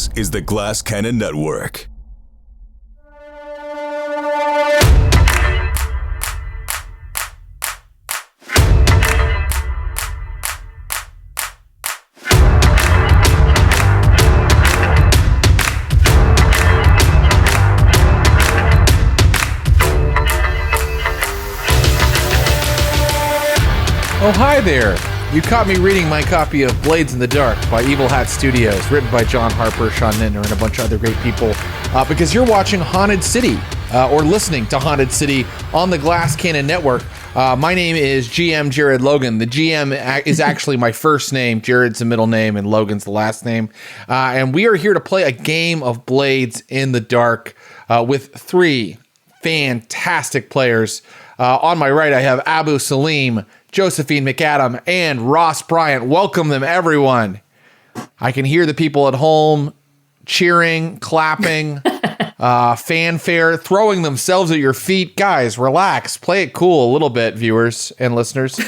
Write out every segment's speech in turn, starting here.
This is the Glass Cannon Network. Oh, hi there. You caught me reading my copy of Blades in the Dark by Evil Hat Studios, written by John Harper, Sean Nittner, and a bunch of other great people, because you're watching Haunted City, or listening to Haunted City on the Glass Cannon Network. My name is GM Jared Logan. The GM is actually my first name. Jared's the middle name, and Logan's the last name. And we are here to play a game of Blades in the Dark with three fantastic players. On my right, I have Salim, Josephine, McAdam, and Ross Bryant. Welcome them, everyone. I can hear the people at home cheering, clapping, fanfare, throwing themselves at your feet. Guys, relax. Play it cool a little bit, viewers and listeners.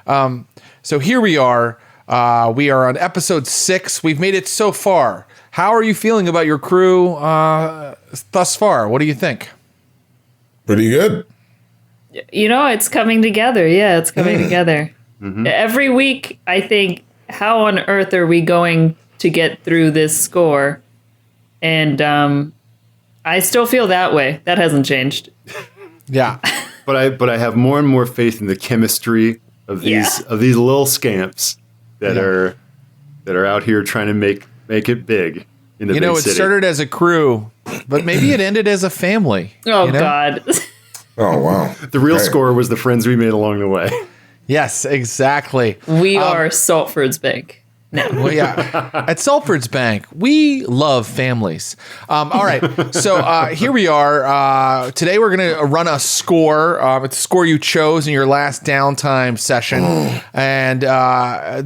So here we are. We are on episode 6. We've made it so far. How are you feeling about your crew thus far? What do you think? Pretty good. You know, it's coming together. Yeah, it's coming together. Mm-hmm. Every week, I think, how on earth are we going to get through this score? And I still feel that way. That hasn't changed. Yeah. But I have more and more faith in the chemistry of these little scamps that are out here trying to make it big in the big city. It started as a crew, but maybe it ended as a family. Oh, God. Oh, wow. The real score was the friends we made along the way. Yes, exactly. We are Saltford's Bank now. Well, yeah. At Saltford's Bank, we love families. All right. So here we are. Today we're going to run a score. It's a score you chose in your last downtime session. And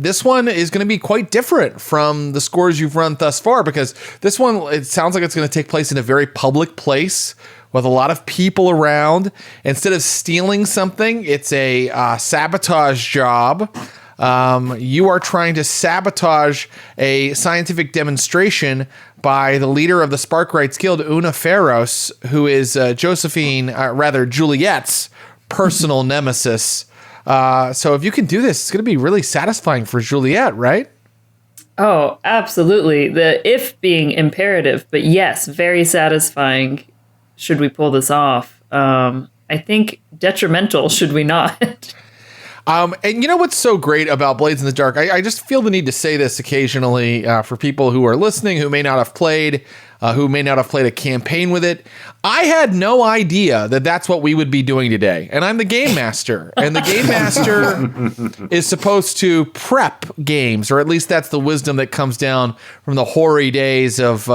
this one is going to be quite different from the scores you've run thus far, because this one, it sounds like it's going to take place in a very public place with a lot of people around. Instead of stealing something, it's a sabotage job. You are trying to sabotage a scientific demonstration by the leader of the Sparkrights Guild, Una Ferros, who is Juliet's personal nemesis. So if you can do this, it's going to be really satisfying for Juliet, right? Oh, absolutely. The if being imperative, but yes, very satisfying. Should we pull this off? I think detrimental, should we not? And you know what's so great about Blades in the Dark? I just feel the need to say this occasionally for people who are listening, who may not have played a campaign with it. I had no idea that that's what we would be doing today. And I'm the game master. And the game master is supposed to prep games, or at least that's the wisdom that comes down from the hoary days of,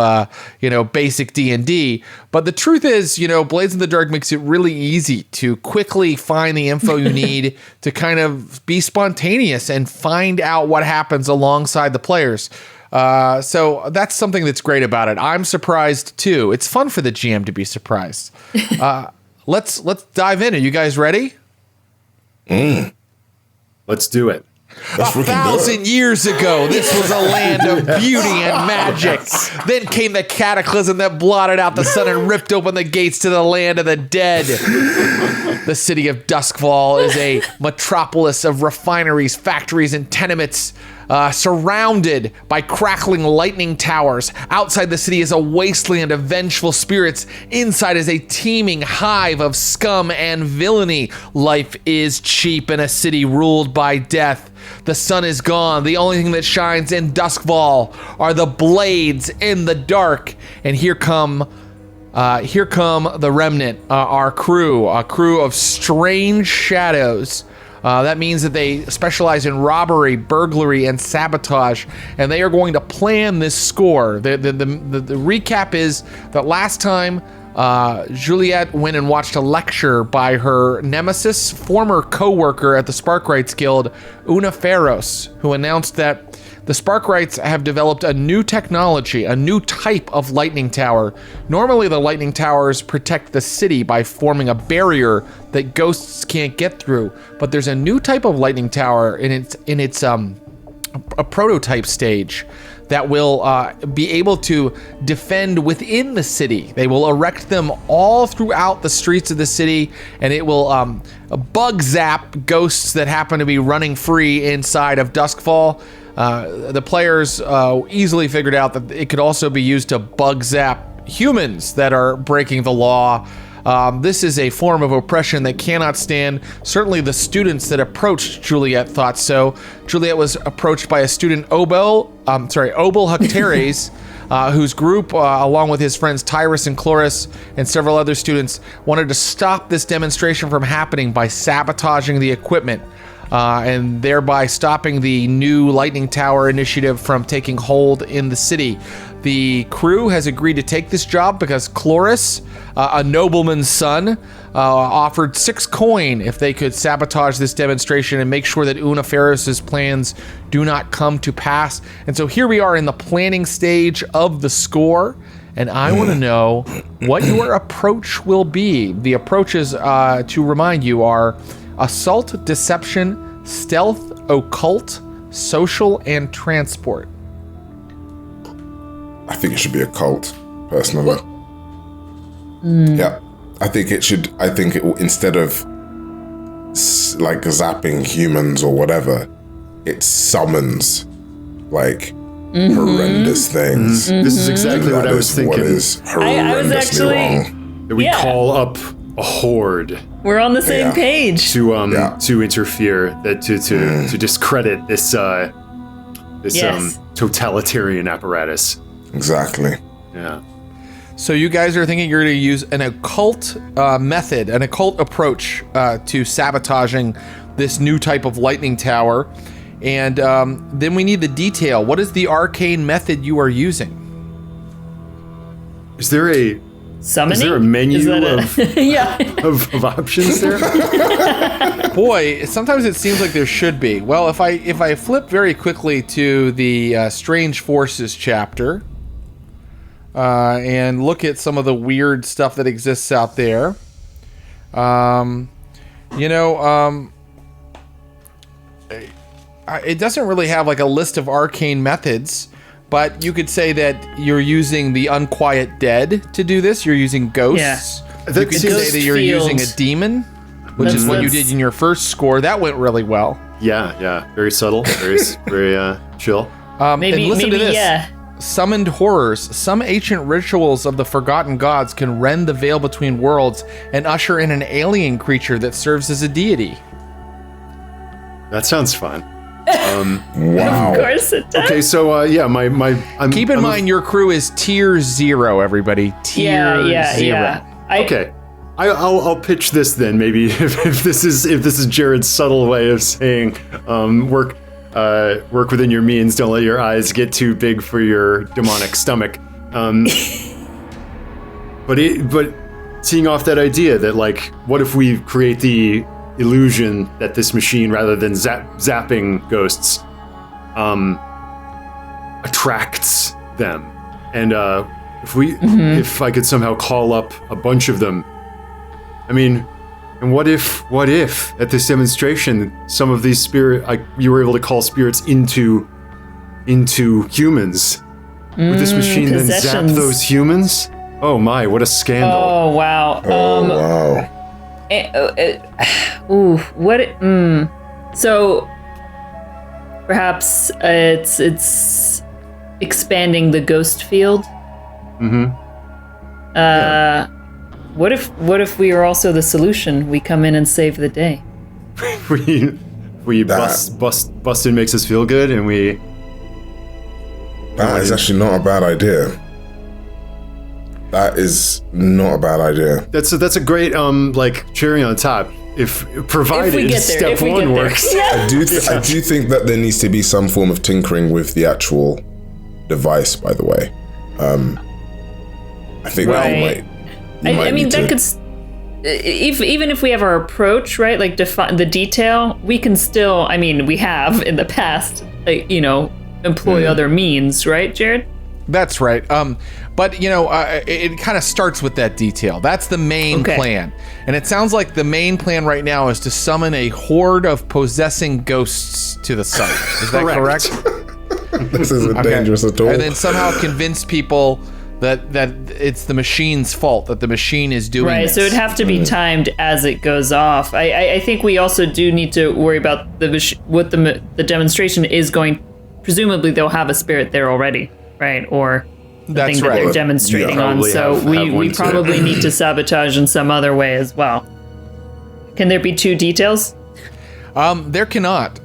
basic D&D. But the truth is, Blades in the Dark makes it really easy to quickly find the info you need to kind of be spontaneous and find out what happens alongside the players. So that's something that's great about it. I'm surprised too. It's fun for the GM to be surprised. Let's dive in. Are you guys ready? Let's do it. 1,000 years ago, this was a land of beauty and magic. Then came the cataclysm that blotted out the sun and ripped open the gates to the land of the dead. The city of Doskvol is a metropolis of refineries, factories, and tenements, surrounded by crackling lightning towers. Outside the city is a wasteland of vengeful spirits. Inside is a teeming hive of scum and villainy. Life is cheap in a city ruled by death. The sun is gone. The only thing that shines in Doskvol are the blades in the dark. And here come the remnant, our crew, a crew of strange shadows. That means that they specialize in robbery, burglary, and sabotage, and they are going to plan this score. The recap is that last time Juliet went and watched a lecture by her nemesis, former co-worker at the Sparkrights Guild, Una Ferros, who announced that the Sparkrights have developed a new technology, a new type of lightning tower. Normally, the lightning towers protect the city by forming a barrier that ghosts can't get through. But there's a new type of lightning tower in its a prototype stage that will be able to defend within the city. They will erect them all throughout the streets of the city, and it will bug zap ghosts that happen to be running free inside of Doskvol. The players easily figured out that it could also be used to bug zap humans that are breaking the law. This is a form of oppression that cannot stand. Certainly the students that approached Juliet thought so. Juliet was approached by a student, Obel Hucteres, whose group, along with his friends Tyrus and Chloris and several other students, wanted to stop this demonstration from happening by sabotaging the equipment. And thereby stopping the new Lightning Tower initiative from taking hold in the city. The crew has agreed to take this job because Chloris, a nobleman's son, offered 6 coin if they could sabotage this demonstration and make sure that Una Ferris's plans do not come to pass. And so here we are in the planning stage of the score, and I want to know what your approach will be. The approaches, to remind you, are assault, deception, stealth, occult, social, and transport. I think it should be a cult, personally. Yeah, I think it should. I think it, instead of like zapping humans or whatever, it summons like horrendous things. This is exactly what I was thinking. What is I was horrendously actually- wrong. That we call up a horde We're on the same page. to interfere, that to discredit this Yes. totalitarian apparatus. Exactly. Yeah. So you guys are thinking you're going to use an occult method, an occult approach to sabotaging this new type of lightning tower. And then we need the detail. What is the arcane method you are using? Is there a Summoning? Is there a menu Is that of- yeah. of options there? Boy, sometimes it seems like there should be. Well, if I flip very quickly to the Strange Forces chapter and look at some of the weird stuff that exists out there, it doesn't really have like a list of arcane methods. But you could say that you're using the Unquiet Dead to do this. You're using ghosts. Yeah. You could say that you're using a demon, which is what you did in your first score. That went really well. Yeah. Very subtle. Very chill. And listen to this. Yeah. Summoned horrors. Some ancient rituals of the forgotten gods can rend the veil between worlds and usher in an alien creature that serves as a deity. That sounds fun. Wow. Of course it does. Okay, so Keep in mind your crew is tier 0, everybody. Tier 0. Okay. I'll pitch this then. Maybe if this is Jared's subtle way of saying work within your means. Don't let your eyes get too big for your demonic stomach. But seeing off that idea that, like, what if we create the illusion that this machine, rather than zapping ghosts, attracts them, and if I could somehow call up a bunch of them, I mean, and what if at this demonstration some of these you were able to call spirits into humans? Would this machine then zap possessions. those humans? Oh my, what a scandal! Oh wow. Wow. So perhaps it's expanding the ghost field. What if we are also the solution? We come in and save the day. we bust in, makes us feel good, and we. That is actually not a bad idea. That is not a bad idea. That's a great cherry on top. Provided get there, step if we one get there. works. I do think that there needs to be some form of tinkering with the actual device, by the way. I think that you might I mean, need that to- could. Even if we have our approach right, like define the detail, we can still. I mean, we have in the past, employ other means, right, Jared? That's right. But it kind of starts with that detail. That's the main plan. And it sounds like the main plan right now is to summon a horde of possessing ghosts to the site. Is that correct? This isn't dangerous at all. And then somehow convince people that it's the machine's fault, that the machine is doing Right, this. so it'd have to be timed as it goes off. I think we also do need to worry about what the demonstration is going. Presumably, they'll have a spirit there already, right? Or the That's thing that right. they're demonstrating on. Probably So have one we too. probably need to sabotage in some other way as well. Can there be 2 details? There cannot.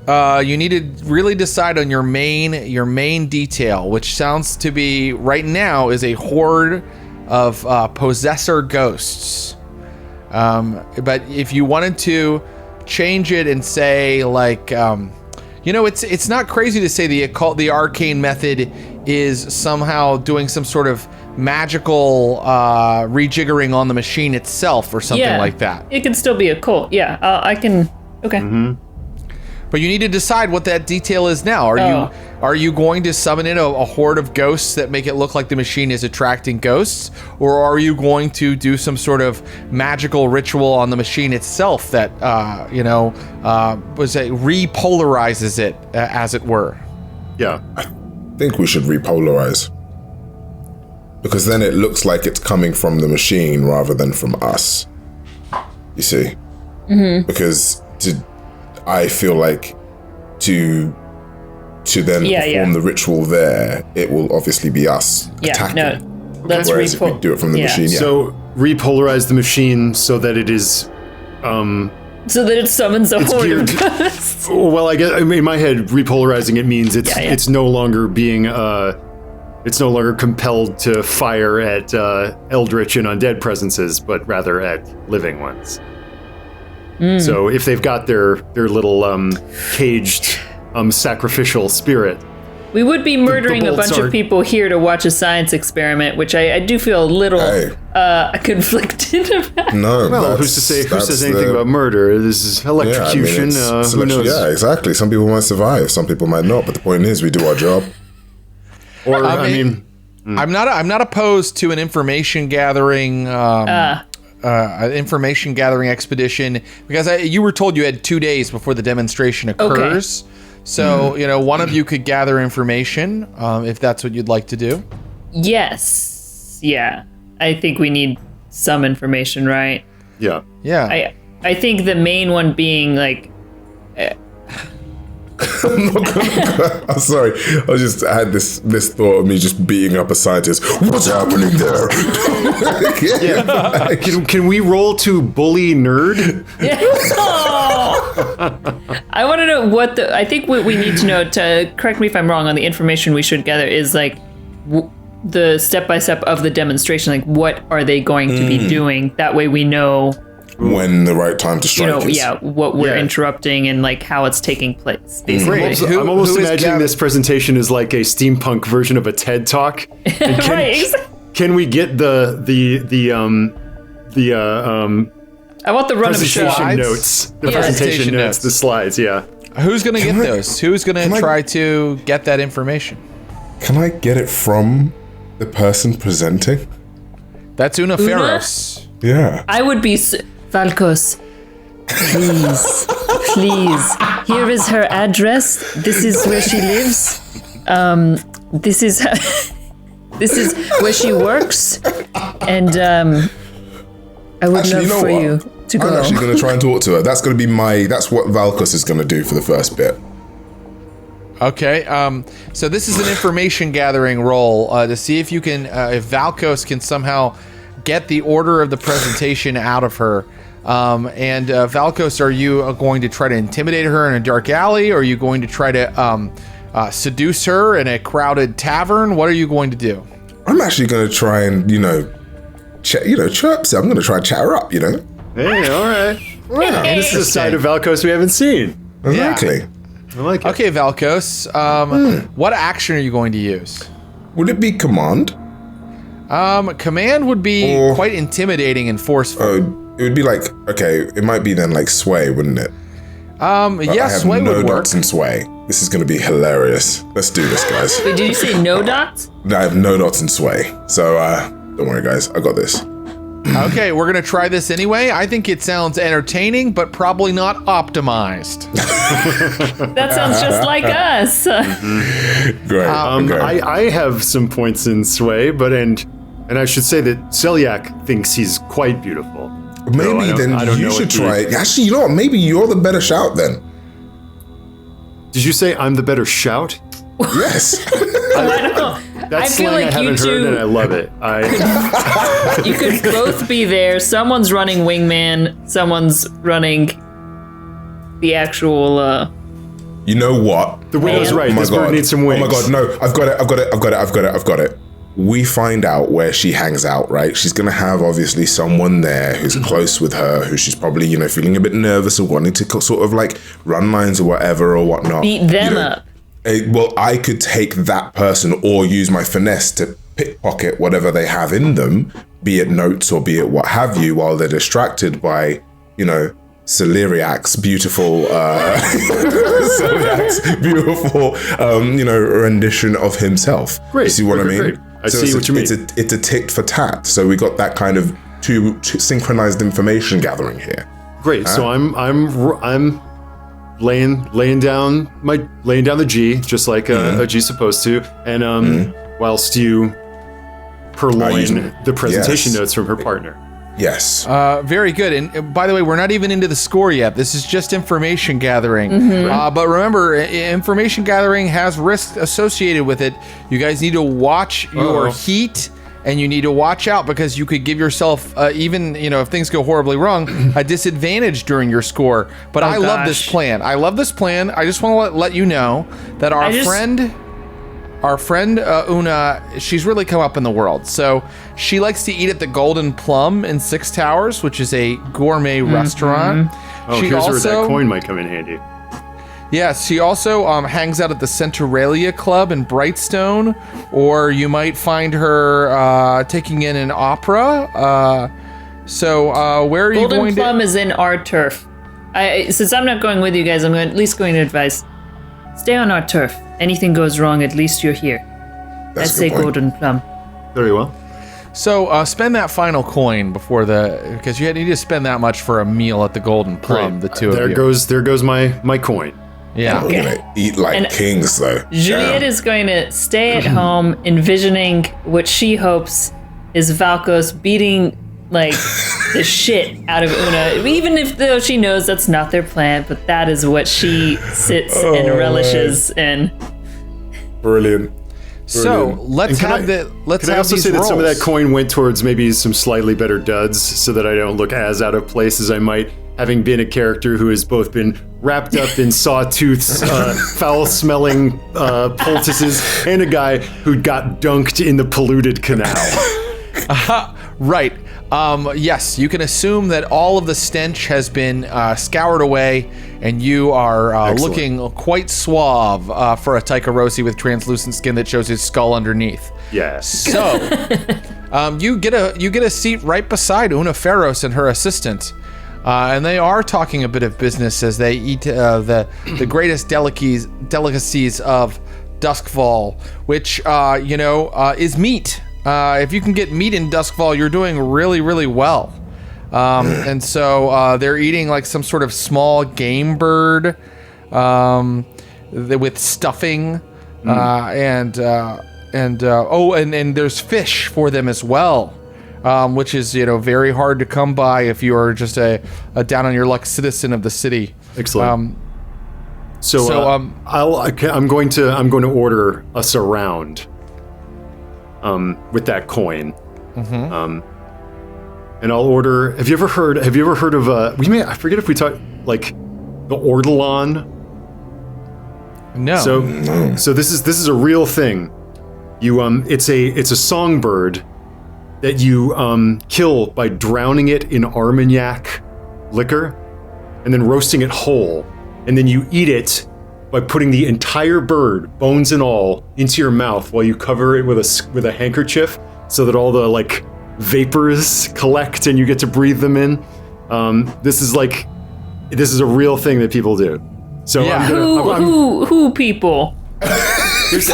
You need to really decide on your main detail, which sounds to be right now is a horde of possessor ghosts. But if you wanted to change it and say like, it's not crazy to say the arcane method is somehow doing some sort of magical rejiggering on the machine itself or something like that. It could still be a cult. Yeah, I can. Okay. But you need to decide what that detail is now. Are you going to summon in a horde of ghosts that make it look like the machine is attracting ghosts, or are you going to do some sort of magical ritual on the machine itself that repolarizes it, as it were? Yeah. I think we should repolarize. Because then it looks like it's coming from the machine rather than from us. You see? Because I feel like to then perform the ritual there, it will obviously be us attacking. No, let's Whereas if we do it from the machine, So repolarize the machine so that it is so that it summons a horde geared- of ghosts. well, I guess in my head repolarizing it means it's no longer being it's no longer compelled to fire at eldritch and undead presences, but rather at living ones. So if they've got their little caged sacrificial spirit, We would be murdering a bolts bunch of people here to watch a science experiment, which I do feel a little conflicted about. No, well, who's to say? Who says anything about murder? This is electrocution. Who knows? Yeah, exactly. Some people might survive, some people might not. But the point is, we do our job. Or I'm not opposed to an information gathering expedition, because you were told you had 2 days before the demonstration occurs. Okay. So one of you could gather information if that's what you'd like to do. Yes. Yeah. I think we need some information, right? Yeah. Yeah. I think the main one being like. I'm sorry. I had this thought of me just beating up a scientist. What's happening there? Can we roll to bully nerd? I want to know what I think what we need to know, to correct me if I'm wrong, on the information we should gather is like the step-by-step of the demonstration. Like, what are they going to be doing? That way we know when the right time to strike is. Yeah, what we're interrupting and like how it's taking place. Basically, I'm almost imagining this presentation is like a steampunk version of a TED Talk. Can we get the I want the run of presentation notes. The presentation notes, the slides, yeah. Who's going to get those? Who's going to try to get that information? Can I get it from the person presenting? That's Una Ferros. Yeah. I would be... Valkos, please. Here is her address. This is where she lives. This is where she works. And I would love for you to go. I'm actually going to try and talk to her. That's going to be that's what Valkos is going to do for the first bit. Okay, so this is an information gathering roll to see if you can, if Valkos can somehow get the order of the presentation out of her. And Valkos, are you going to try to intimidate her in a dark alley, or are you going to try to seduce her in a crowded tavern? What are you going to do? I'm actually going to try and, chirp. So I'm going to try and chat her up, Hey, all right. Yeah. And this is a side of Valkos we haven't seen. Exactly. Yeah. I like it. Okay, Valkos, what action are you going to use? Would it be command? Command would be quite intimidating and forceful. It would be like, it might be then like sway, wouldn't it? Yes, sway no would work. dots in sway. This is going to be hilarious. Let's do this, guys. Wait, did you say no dots? I have no dots in sway. So, don't worry, guys. I got this. Okay, we're going to try this anyway. I think it sounds entertaining, but probably not optimized. That sounds just like us. Great. Okay. I have some points in Sway, but and I should say that Celiac thinks he's quite beautiful. Maybe then you should try it. Actually, you know what? Maybe you're the better shout then. Did you say I'm the better shout? Yes. That's I feel slang like I you haven't heard, two- and I love it. You could both be there. Someone's running wingman. Someone's running the actual. You know what? The widow's right. This bird needs some wings. Oh my god, no. I've got it. We find out where she hangs out, right? She's going to have, obviously, someone there who's close with her, who she's probably, feeling a bit nervous or wanting to sort of, like, run lines or whatever or whatnot. Beat them up. Well, I could take that person or use my finesse to pickpocket whatever they have in them, be it notes or be it what have you, while they're distracted by, Celeriac's beautiful, rendition of himself. Great. You see what I mean? Great. I see what you mean. It's a tit for tat. So we got that kind of two synchronized information gathering here. Great. So I'm laying down the G just like a G's supposed to, and whilst you purloin the presentation notes from her partner. Yes. Very good. And by the way, we're not even into the score yet. This is just information gathering. But remember, information gathering has risks associated with it. You guys need to watch your heat, and you need to watch out because you could give yourself, even if things go horribly wrong, a disadvantage during your score. But I love this plan. I just want to let you know that our friend Una, she's really come up in the world. So she likes to eat at the Golden Plum in Six Towers, which is a gourmet restaurant. Oh, here's where that coin might come in handy. Yes, she also hangs out at the Centralia Club in Brightstone, or you might find her taking in an opera. So where are you going to... Golden Plum is in our turf. Since I'm not going with you guys, I'm at least going to advise, stay on our turf. Anything goes wrong, at least you're here. That's I say Golden Plum. Very well. So spend that final coin before because you need to spend that much for a meal at the Golden Plum. Great. The two of you. There goes my coin. Yeah. We're gonna eat like kings, though. Juliet is going to stay at home, envisioning what she hopes is Valkos beating the shit out of Una, even though she knows that's not their plan, but that is what she sits and relishes in. Brilliant. So let's Can I also say that some of that coin went towards maybe some slightly better duds, so that I don't look as out of place as I might, having been a character who has both been wrapped up in Sawtooth's foul-smelling poultices, and a guy who got dunked in the polluted canal. Right. Yes, you can assume that all of the stench has been scoured away, and you are looking quite suave for a Taikarosi with translucent skin that shows his skull underneath. Yes. So, you get a seat right beside Una Ferros and her assistant, and they are talking a bit of business as they eat the greatest delicacies of Doskvol, which is meat. If you can get meat in Doskvol, you're doing really, really well. And so they're eating like some sort of small game bird with stuffing, and there's fish for them as well, which is very hard to come by if you are just a down on your luck citizen of the city. Excellent. I'm going to order us a round. With that coin, and I'll order. Have you ever heard of I forget if we talked like the ortolan. No. So this is a real thing. You it's a songbird that you kill by drowning it in Armagnac liquor, and then roasting it whole, and then you eat it by putting the entire bird, bones and all, into your mouth while you cover it with a handkerchief, so that all the vapors collect and you get to breathe them in. This is a real thing that people do. So yeah. Who people? There's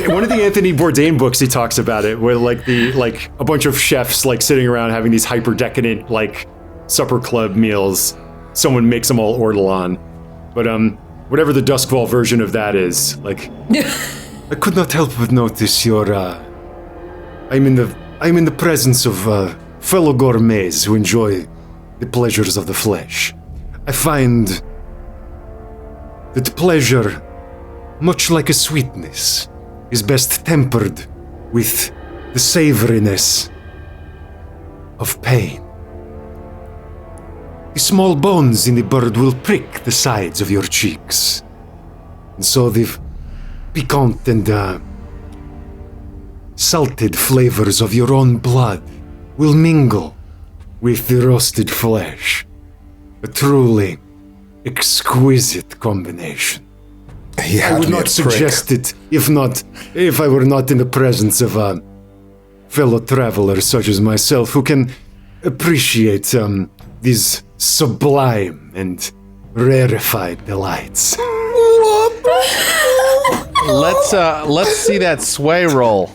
one of the Anthony Bourdain books. He talks about it, where like a bunch of chefs like sitting around having these hyper decadent like supper club meals. Someone makes them all ortolan, but whatever the Doskvol version of that is, like I could not help but notice your. I'm in the presence of fellow gourmets who enjoy the pleasures of the flesh. I find that pleasure, much like a sweetness, is best tempered with the savoriness of pain. The small bones in the bird will prick the sides of your cheeks. And so the piquant and salted flavors of your own blood will mingle with the roasted flesh. A truly exquisite combination. I would not suggest it if I were not in the presence of a fellow traveler such as myself who can appreciate these sublime and rarefied delights. Let's see that sway roll.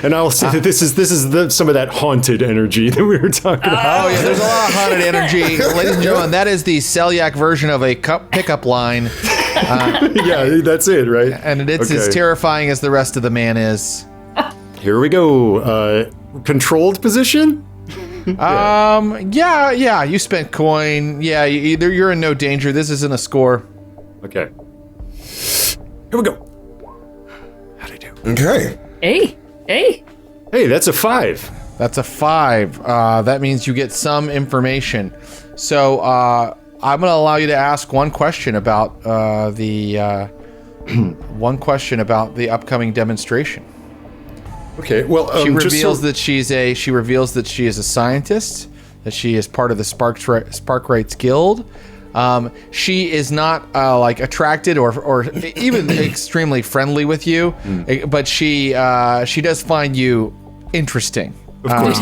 And I'll say that this is some of that haunted energy that we were talking about. Oh yeah, there's a lot of haunted energy, ladies and gentlemen. That is the Celiac version of a pickup line. Yeah, that's it, right? And it's as terrifying as the rest of the man is. Here we go. Controlled position? Yeah. You spent coin. Yeah, you're in no danger. This isn't a score. Okay. Here we go. How'd I do? Okay. Hey. Hey, that's a 5. That's a 5. That means you get some information. So I'm going to allow you to ask one question about the upcoming demonstration. Okay. Well, she reveals that she is a scientist, that she is part of the Sparkwrights Guild. She is not like attracted or even extremely friendly with you, but she does find you interesting. Of course.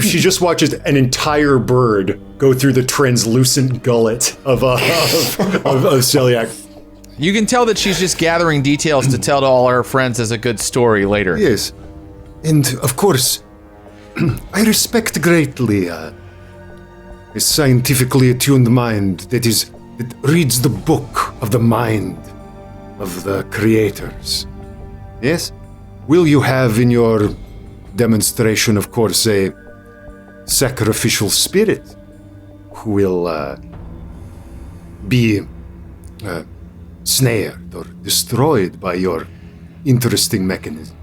She just watches an entire bird go through the translucent gullet of Celiac. You can tell that she's just gathering details to tell to all her friends as a good story later. Yes. And of course, I respect greatly a scientifically attuned mind that reads the book of the mind of the creators. Yes? Will you have in your demonstration, of course, a sacrificial spirit who will be snared or destroyed by your interesting mechanism?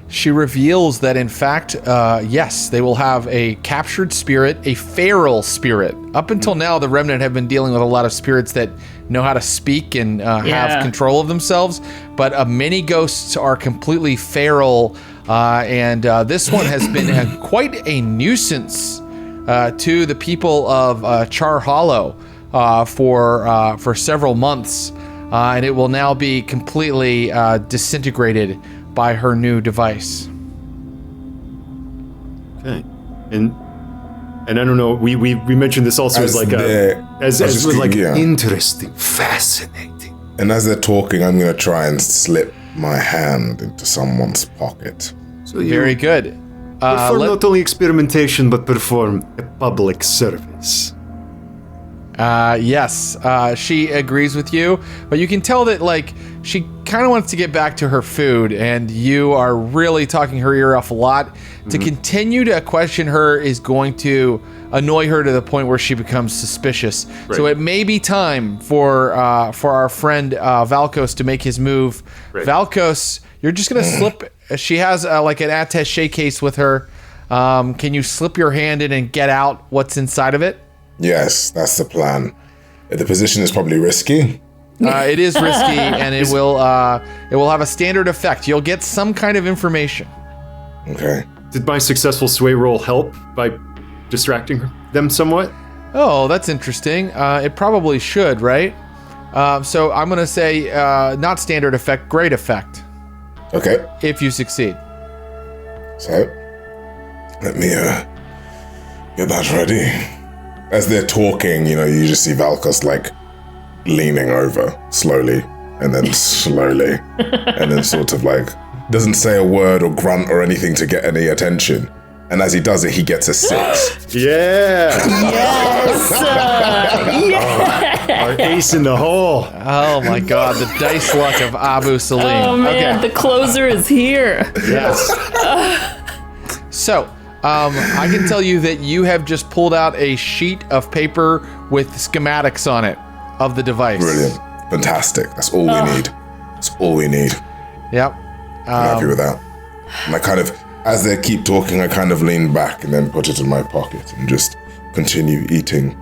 She reveals that, in fact, yes, they will have a captured spirit, a feral spirit. Up until now, the Remnant have been dealing with a lot of spirits that know how to speak and have control of themselves, but many ghosts are completely feral, and this one has been quite a nuisance to the people of Char Hollow for several months, and it will now be completely disintegrated by her new device. Okay, and I don't know. We mentioned this also as interesting, fascinating. And as they're talking, I'm going to try and slip my hand into someone's pocket. So you Very good. perform not only experimentation but perform a public service. Yes, she agrees with you, but you can tell that she kind of wants to get back to her food, and you are really talking her ear off a lot. To continue to question her is going to annoy her to the point where she becomes suspicious. Right. So it may be time for our friend Valkos to make his move. Right. Valkos, you're just gonna slip. She has like an attaché case with her. Can you slip your hand in and get out what's inside of it? Yes, that's the plan. The position is probably risky. It is risky, and it will have a standard effect. You'll get some kind of information. Okay. Did my successful sway roll help by distracting them somewhat? Oh, that's interesting. It probably should, right? So I'm going to say not standard effect, great effect. Okay. If you succeed. So, let me get that ready. As they're talking, you just see Valkos leaning over slowly and then slowly, and then sort of like doesn't say a word or grunt or anything to get any attention. And as he does it, he gets a 6. Yeah. Yes. Our ace in the hole. Oh my god, the dice luck of Abu Salim. Oh man, Okay. the closer is here. Yes. So, I can tell you that you have just pulled out a sheet of paper with schematics on it of the device. Brilliant. Fantastic. That's all we need. That's all we need. Yep. I'm happy with that. And I kind of, as they keep talking, I kind of lean back and then put it in my pocket and just continue eating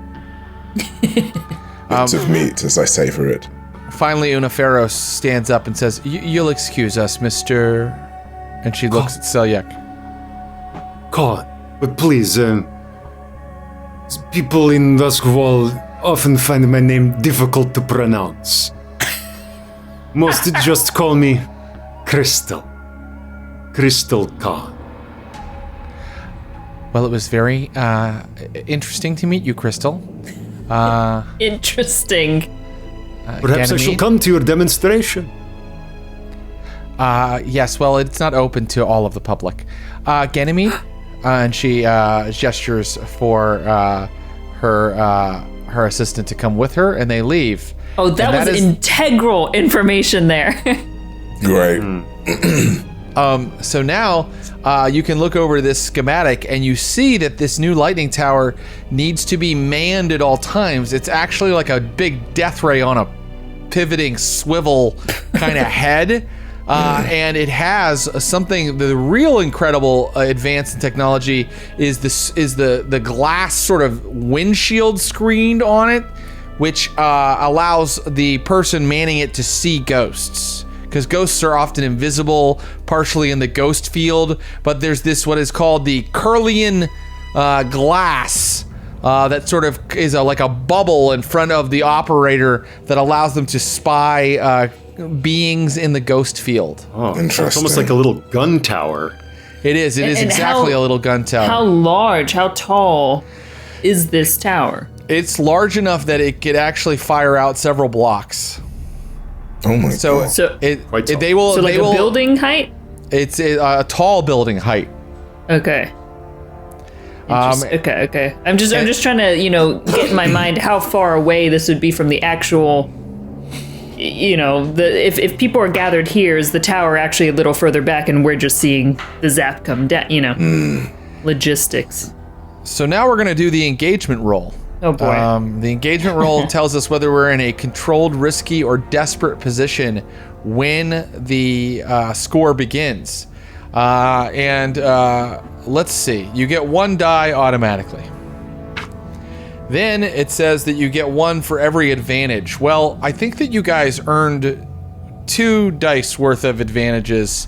bits of meat as I savor it. Finally, Unaferos stands up and says, "You'll excuse us, Mr." And she looks at Selyek. God, but please, people in Doskvol often find my name difficult to pronounce. Most just call me Crystal. Crystal Khan. Well, it was very interesting to meet you, Crystal. Interesting. Perhaps I shall Ganymede? come to your demonstration. Yes, well, it's not open to all of the public. Ganymede? And she gestures for her assistant to come with her, and they leave. Oh, that was integral information there. Great. So now you can look over this schematic and you see that this new lightning tower needs to be manned at all times. It's actually like a big death ray on a pivoting swivel kind of head. And it has something, the real incredible advance in technology is the glass sort of windshield screened on it, which allows the person manning it to see ghosts. Because ghosts are often invisible, partially in the ghost field, but there's this what is called the Curlian glass that sort of is like a bubble in front of the operator that allows them to spy beings in the ghost field. Oh, Interesting. it's almost like a little gun tower. It is And exactly a little gun tower. How large, how tall is this tower? It's large enough that it could actually fire out several blocks. Oh my So, god. So, Quite tall. they will. so like they a will, building height? It's a tall building height. Okay. Okay. I'm just trying to, get in my mind how far away this would be from the actual, if people are gathered here, is the tower actually a little further back and we're just seeing the zap come down, logistics. So now we're going to do the engagement roll. Oh boy. The engagement roll tells us whether we're in a controlled, risky, or desperate position when the score begins. Let's see. You get 1 die automatically. Then it says that you get 1 for every advantage. Well, I think that you guys earned 2 dice worth of advantages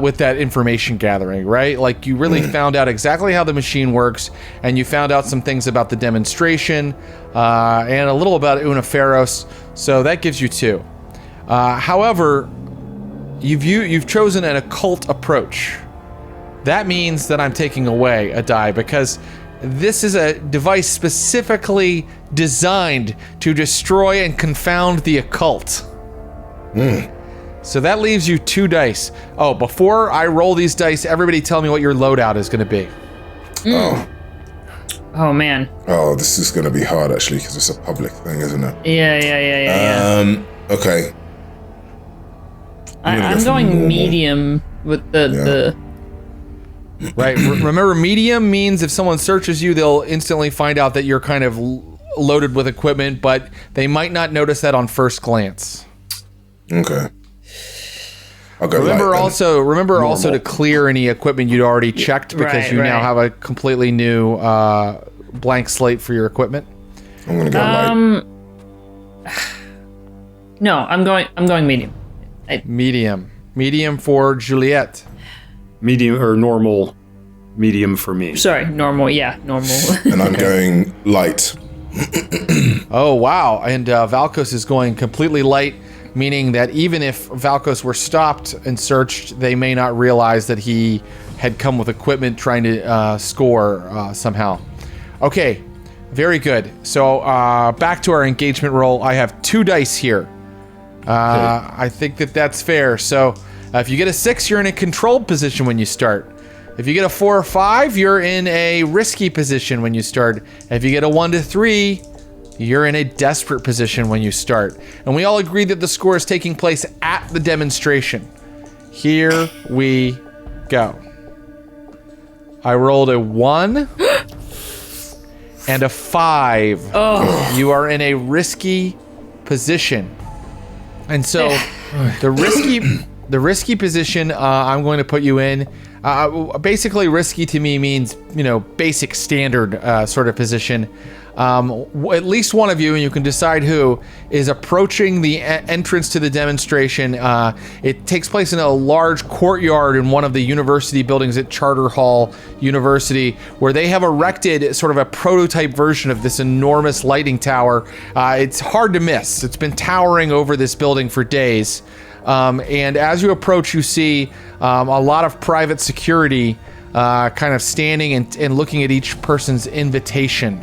with that information gathering, right? Like you really found out exactly how the machine works, and you found out some things about the demonstration, and a little about Unaferos. So that gives you 2. However, you've chosen an occult approach. That means that I'm taking away a die because this is a device specifically designed to destroy and confound the occult. So that leaves you 2 dice. Oh, before I roll these dice, everybody tell me what your loadout is going to be. Oh man. Oh, this is going to be hard actually because it's a public thing, isn't it? Yeah. Okay. I'm for going normal. medium with the Right. Remember, medium means if someone searches you, they'll instantly find out that you're kind of loaded with equipment, but they might not notice that on first glance. Okay. I'll go Remember light also to clear any equipment you'd already checked because you now have a completely new blank slate for your equipment. then. I'm going to go light. No, I'm going medium. Medium for Juliet. Medium or normal, medium for me. Sorry, normal. Yeah, normal. And I'm going light. Oh wow! And Valkos is going completely light, meaning that even if Valkos were stopped and searched, they may not realize that he had come with equipment trying to score somehow. Okay, very good. So back to our engagement roll. I have 2 dice here. I think that's fair. So if you get a 6, you're in a controlled position when you start. If you get a 4 or 5, you're in a risky position when you start. If you get a 1 to 3, you're in a desperate position when you start. And we all agree that the score is taking place at the demonstration. Here we go. I rolled a 1 and a 5. Oh. You are in a risky position. And so the risky position I'm going to put you in, basically risky to me means, basic standard sort of position. At least one of you, and you can decide who, is approaching the entrance to the demonstration. It takes place in a large courtyard in one of the university buildings at Charter Hall University, where they have erected sort of a prototype version of this enormous lighting tower. It's hard to miss. It's been towering over this building for days. And as you approach, you see a lot of private security kind of standing and looking at each person's invitation.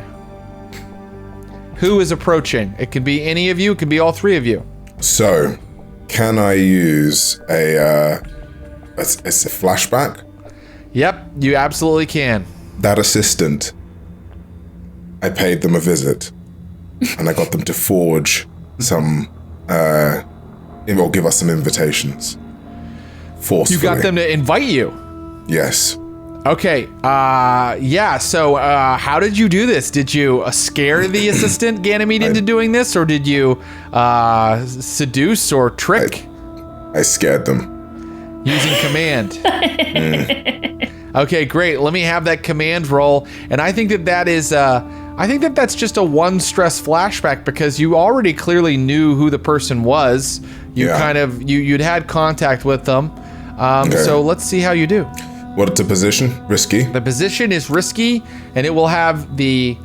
Who is approaching? It could be any of you. It could be all 3 of you. So, can I use a flashback? Yep, you absolutely can. That assistant, I paid them a visit, and I got them to forge some, or give us some invitations. Forcefully. You got them to invite you? Yes. Okay, yeah, so how did you do this? Did you scare the assistant Ganymede into doing this, or did you seduce or trick? I scared them. Using command. Okay, great. Let me have that command roll. And I think that is, that's just a 1 stress flashback, because you already clearly knew who the person was. You you'd had contact with them. So let's see how you do. What's the position? Risky? The position is risky, and it will have the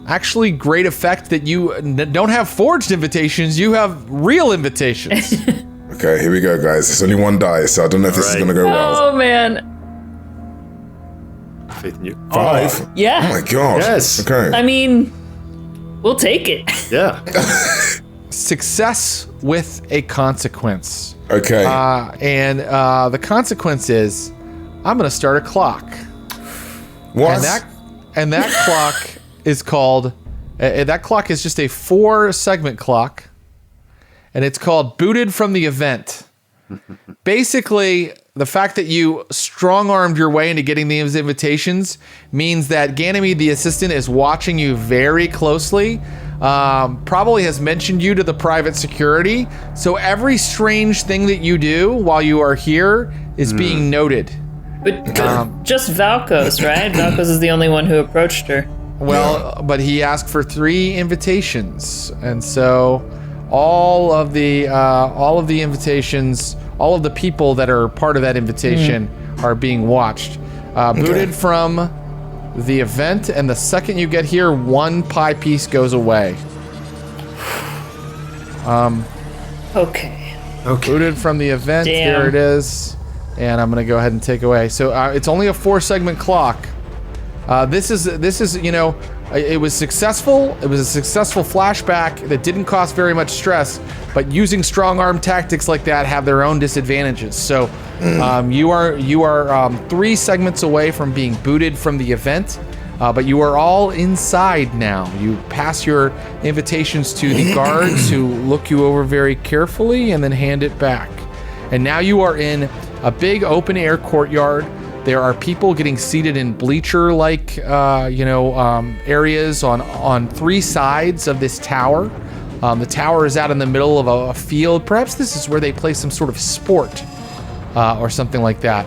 actually great effect that you don't have forged invitations, you have real invitations. Okay, here we go, guys. There's only 1 die, so I don't know if this is going to go well. Oh, man. Faith in you. 5? Yeah. Oh my god. Yes. Okay. I mean, we'll take it. Yeah. Success with a consequence. Okay. And the consequence is I'm going to start a clock. What? And that clock is called, that clock is just a 4-segment clock, and it's called booted from the event. Basically, the fact that you strong-armed your way into getting these invitations means that Ganymede, the assistant, is watching you very closely, probably has mentioned you to the private security, so every strange thing that you do while you are here is being noted. But just Valkos, right? Valkos is the only one who approached her. Well, but he asked for 3 invitations, and so all of the invitations, all of the people that are part of that invitation are being watched. Booted from the event, and the second you get here, 1 pie piece goes away. Okay. Booted from the event. Damn. There it is. And I'm going to go ahead and take away. So it's only a 4-segment clock. This is it was successful. It was a successful flashback that didn't cost very much stress, but using strong arm tactics like that have their own disadvantages. So you are 3 segments away from being booted from the event, but you are all inside now. You pass your invitations to the guards, who look you over very carefully and then hand it back. And now you are in a big open air courtyard. There are people getting seated in bleacher-like, areas on 3 sides of this tower. The tower is out in the middle of a field. Perhaps this is where they play some sort of sport or something like that.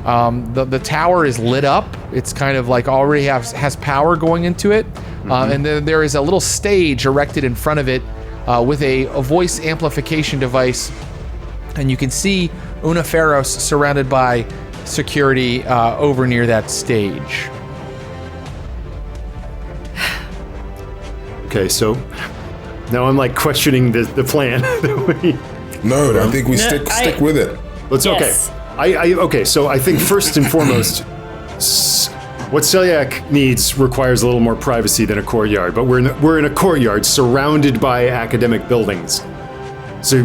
The tower is lit up. It's kind of like already has power going into it. And then there is a little stage erected in front of it with a voice amplification device. And you can see Una Ferros surrounded by security over near that stage. Okay, so now I'm like questioning the plan. No, I think we stick with it. Let's Yes. okay. So I think first and foremost, what Celiac needs requires a little more privacy than a courtyard. But we're in a courtyard surrounded by academic buildings. So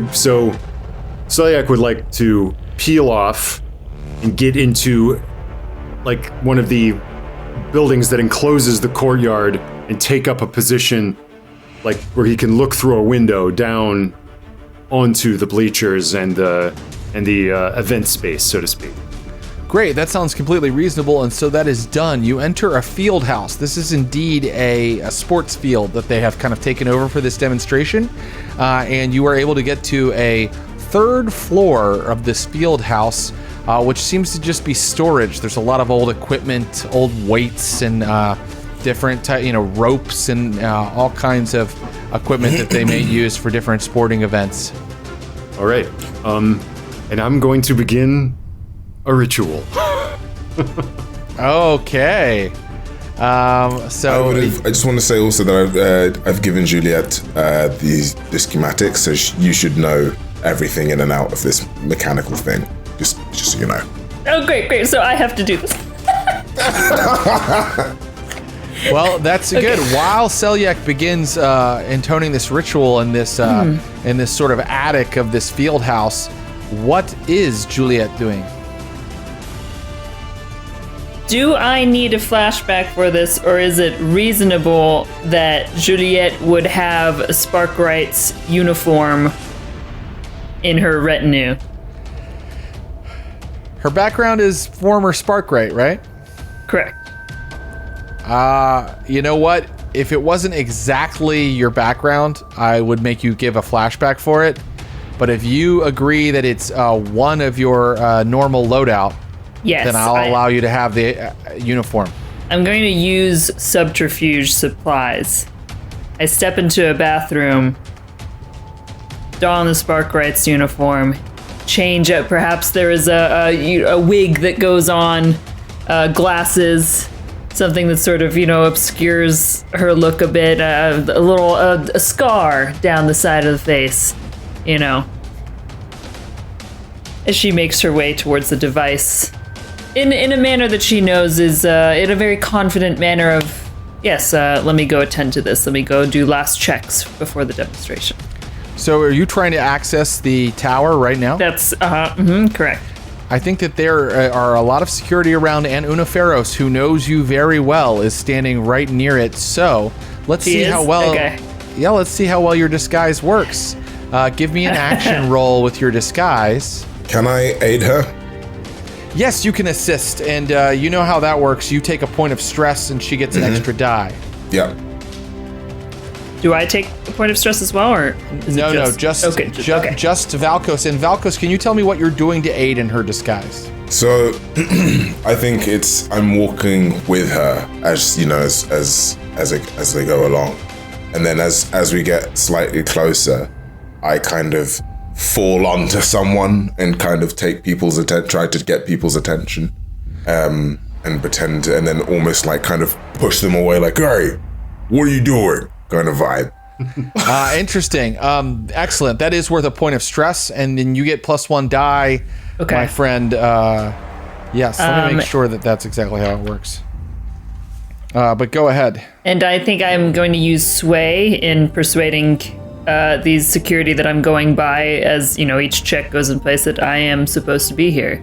Selyak would like to peel off and get into like one of the buildings that encloses the courtyard and take up a position like where he can look through a window down onto the bleachers and the event space, so to speak. Great, that sounds completely reasonable, and so that is done. You enter a field house. This is indeed a sports field that they have kind of taken over for this demonstration, and you are able to get to a third floor of this field house, which seems to just be storage. There's a lot of old equipment, old weights, and different ropes and all kinds of equipment that they may use for different sporting events. All right, and I'm going to begin a ritual. Okay. I just want to say also that I've given Juliet the schematics, so you should know everything in and out of this mechanical thing. Just so you know. Oh, great. So I have to do this. Well, that's good. While Selyak begins intoning this ritual in this sort of attic of this field house, what is Juliet doing? Do I need a flashback for this, or is it reasonable that Juliet would have a Sparkright's uniform in her retinue? Her background is former Sparkright, right? Correct. You know what? If it wasn't exactly your background, I would make you give a flashback for it. But if you agree that it's one of your normal loadout, Yes. then I'll allow you to have the uniform. I'm going to use subterfuge supplies. I step into a bathroom, don the Sparkright's uniform, change up. Perhaps there is a wig that goes on, glasses, something that sort of, obscures her look a bit, a scar down the side of the face, as she makes her way towards the device. In a manner that she knows is in a very confident manner of, yes, let me go attend to this. Let me go do last checks before the demonstration. So are you trying to access the tower right now? That's, correct. I think that there are a lot of security around, and Unaferos, who knows you very well, is standing right near it. So let's see how well. Okay. Yeah, let's see how well your disguise works. Give me an action roll with your disguise. Can I aid her? Yes, you can assist, and you know how that works. You take a point of stress, and she gets an extra die. Yeah. Do I take a point of stress as well, or is No, it just Valkos. And Valkos, can you tell me what you're doing to aid in her disguise? So, I think I'm walking with her as as they go along, and then as we get slightly closer, I kind of fall onto someone and kind of take people's try to get people's attention, and pretend, and then almost like kind of push them away, like, "Hey, what are you doing?" kind of vibe. Interesting. Excellent. That is worth a point of stress, and then you get +1 die, my friend. Yes, let me make sure that that's exactly how it works. But go ahead. And I think I'm going to use sway in persuading these security that I'm going by, as each check goes in place, that I am supposed to be here.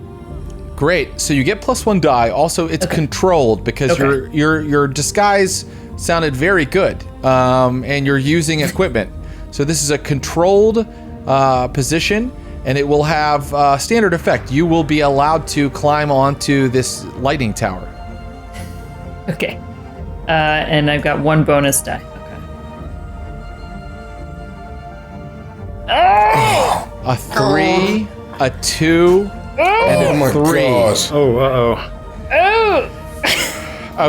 Great. So you get +1 die. Also, it's controlled because your disguise sounded very good, and you're using equipment. So this is a controlled position, and it will have standard effect. You will be allowed to climb onto this lighting tower. Okay. And I've got 1 bonus die. A 3, a 2, and a 3. Gosh. Oh, uh-oh. Oh!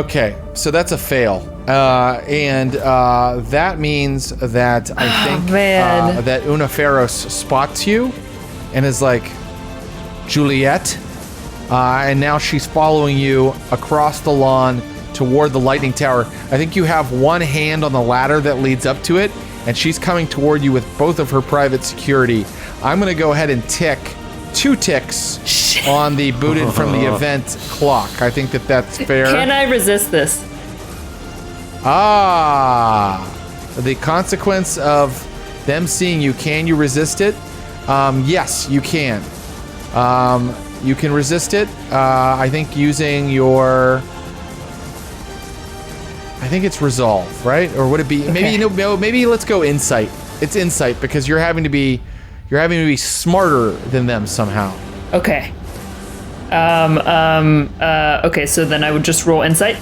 Okay, so that's a fail. And that means that I think that Unaferos spots you and is like, Juliet? And now she's following you across the lawn toward the lightning tower. I think you have one hand on the ladder that leads up to it, and she's coming toward you with both of her private security. I'm going to go ahead and tick 2 ticks on the booted from the event clock. I think that that's fair. Can I resist this? The consequence of them seeing you, can you resist it? Yes, you can. You can resist it. I think using your. I think it's resolve, right? Or would it be maybe let's go insight. It's insight because you're having to be smarter than them somehow. Okay. Okay, so then I would just roll insight.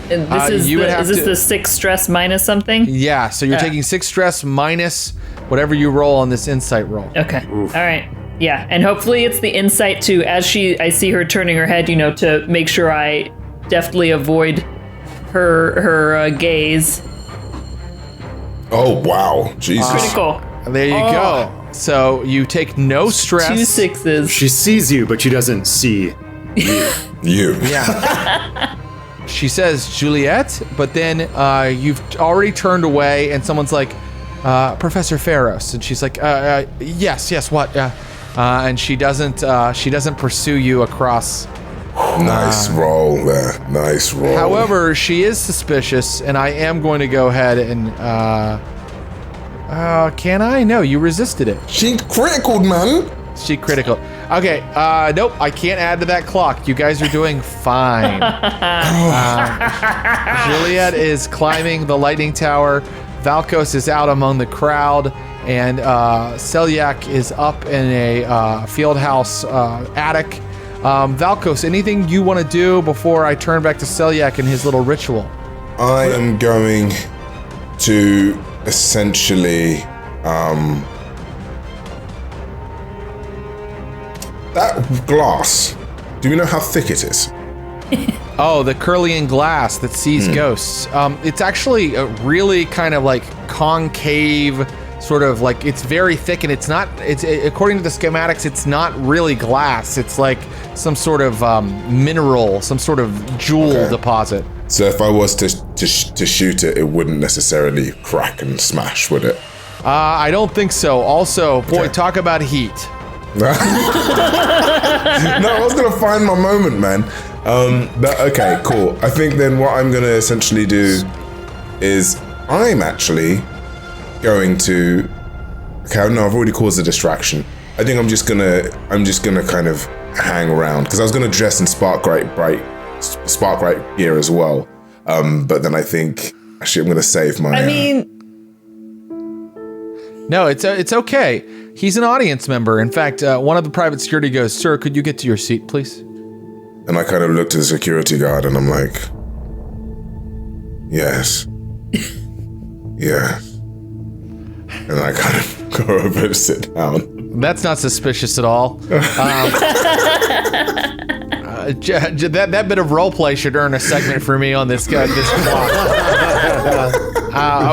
And this is this the 6 stress minus something? Yeah, so you're taking 6 stress minus whatever you roll on this insight roll. Okay. Oof. All right. Yeah, and hopefully it's the insight to I see her turning her head, to make sure I deftly avoid her gaze. Oh wow, Jesus! Critical. There you go. So you take no stress. 2 6s. She sees you, but she doesn't see You. Yeah. She says Juliet, but then you've already turned away, and someone's like, Professor Pharos, and she's like, yes, what? And she doesn't pursue you across. Nice roll there. Nice roll. However, she is suspicious, and I am going to go ahead and. Can I? No, you resisted it. She critical, man. She critical. Okay, nope, I can't add to that clock. You guys are doing fine. Juliet is climbing the lightning tower. Valkos is out among the crowd, and Selyak is up in a field house attic. Valkos, anything you want to do before I turn back to Selyak and his little ritual? I am going to essentially that glass. Do we know how thick it is? Oh, the Curlian glass that sees ghosts. It's actually a really kind of like concave, sort of like it's very thick, and it's according to the schematics, it's not really glass. It's like some sort of mineral, some sort of jewel deposit. So if I was to shoot it, it wouldn't necessarily crack and smash, would it? I don't think so. Also, boy, talk about heat. No, I was gonna find my moment, man. Okay, cool. I think then what I'm gonna essentially do is I'm actually going to. Okay, no, I've already caused a distraction. I think I'm just gonna kind of hang around because I was gonna dress in spark bright gear as well. But then I think actually I'm gonna save my. No, it's okay. He's an audience member. In fact, one of the private security goes, "Sir, could you get to your seat, please?" And I kind of look to the security guard and I'm like, yes. Yeah. And I kind of go over and sit down. That's not suspicious at all. That bit of roleplay should earn a segment for me on this clock.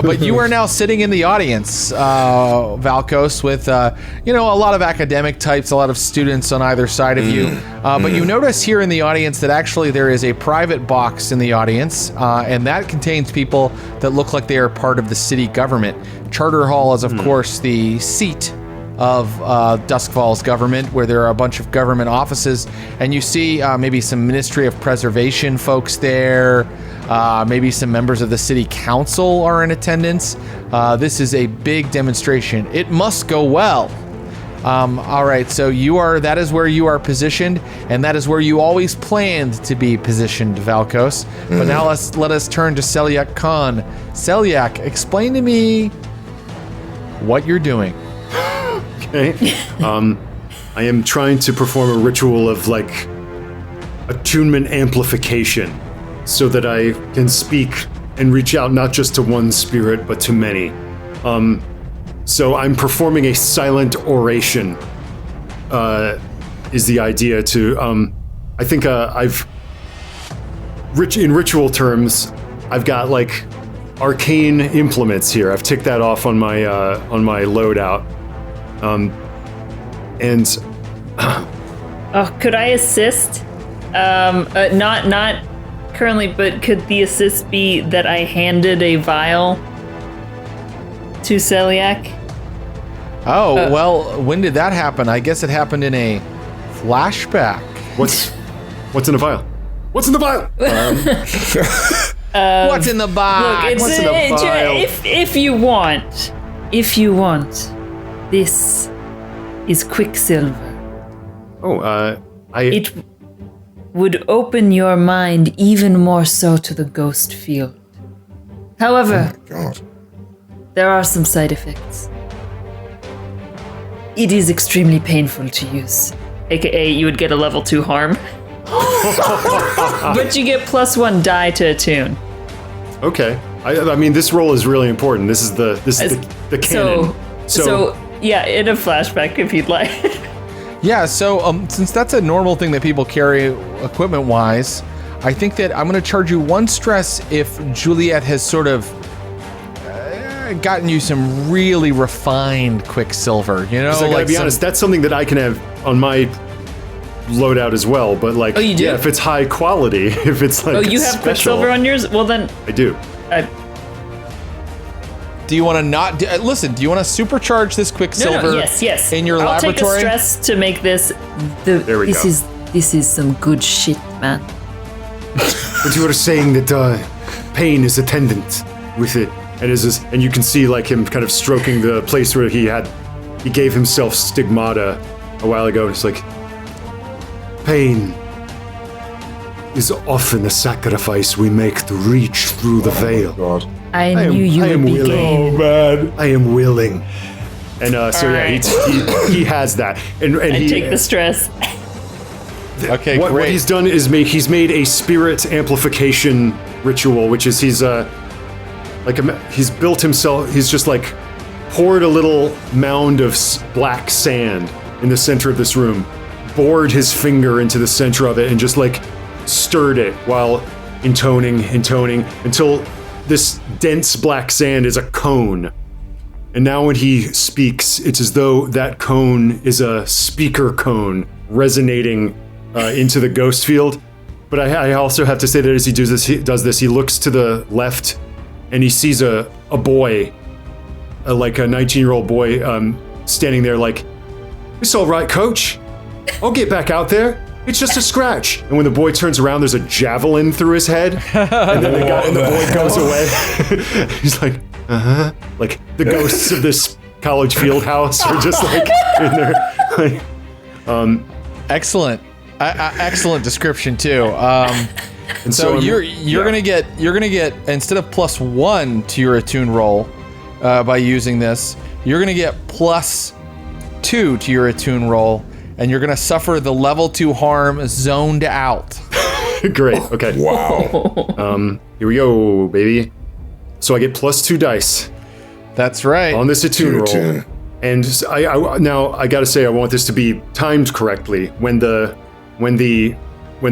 But you are now sitting in the audience, Valkos, with a lot of academic types, a lot of students on either side of you. But you notice here in the audience that actually there is a private box in the audience, and that contains people that look like they are part of the city government. Charter Hall is, of course, the seat of Doskvol's government, where there are a bunch of government offices, and you see maybe some Ministry of Preservation folks there. Maybe some members of the city council are in attendance. This is a big demonstration. It must go well. All right, so that is where you are positioned, and that is where you always planned to be positioned, Valkos. But now let us turn to Selyak Khan. Selyak, explain to me what you're doing. Okay. I am trying to perform a ritual of like attunement amplification so that I can speak and reach out not just to one spirit, but to many. So I'm performing a silent oration, is the idea to, I think in ritual terms, I've got like arcane implements here. I've ticked that off on my loadout. Could I assist? Not currently, but could the assist be that I handed a vial to Selyak? Well, when did that happen? I guess it happened in a flashback. What's in the vial? What's in the vial? What's in the box? Look, if you want, if you want, this is Quicksilver. It would open your mind even more so to the ghost field. However, God. there are some side effects. It is extremely painful to use. AKA, you would get a level 2 harm. But you get +1 die to attune. Okay. I mean, this roll is really important. This is the canon. So yeah, in a flashback if you'd like. Yeah, so since that's a normal thing that people carry equipment-wise, I think that I'm going to charge you 1 stress if Juliet has sort of gotten you some really refined Quicksilver, you know? I gotta be honest, that's something that I can have on my loadout as well, but like, you do? Yeah, if it's high quality, if it's like you have special, Quicksilver on yours? Well then, I do. Do you want to not listen? Do you want to supercharge this Quicksilver? No, yes. In your I'll laboratory. take a stress to make this. There we go. This is some good shit, man. But you were saying that pain is attendant with it, and you can see like him kind of stroking the place where he gave himself stigmata a while ago. It's like pain is often a sacrifice we make to reach through the veil. God. I knew you would be game. Oh man, I am willing. And he has that, and he take the stress. Okay, what great. he's done is he's made a spirit amplification ritual, which is he's built himself. He's just like poured a little mound of black sand in the center of this room, bored his finger into the center of it, and just like stirred it while intoning until this dense black sand is a cone. And now when he speaks, it's as though that cone is a speaker cone resonating into the ghost field. But I also have to say that as he does this, he looks to the left and he sees a boy, like a 19-year-old boy, standing there like, "It's all right, coach. I'll get back out there. It's just a scratch." And when the boy turns around, there's a javelin through his head. And then the boy goes away. He's like, like the ghosts of this college field house are just like in there. Like, Excellent. Excellent description too. and So you're gonna get instead of +1 to your attune roll by using this, you're gonna get +2 to your attune roll, and you're gonna suffer the level 2 harm zoned out. Great. Okay. Wow. Here we go, baby. So I get +2 dice That's right. on this attune roll, Attune. and now I gotta say I want this to be timed correctly. When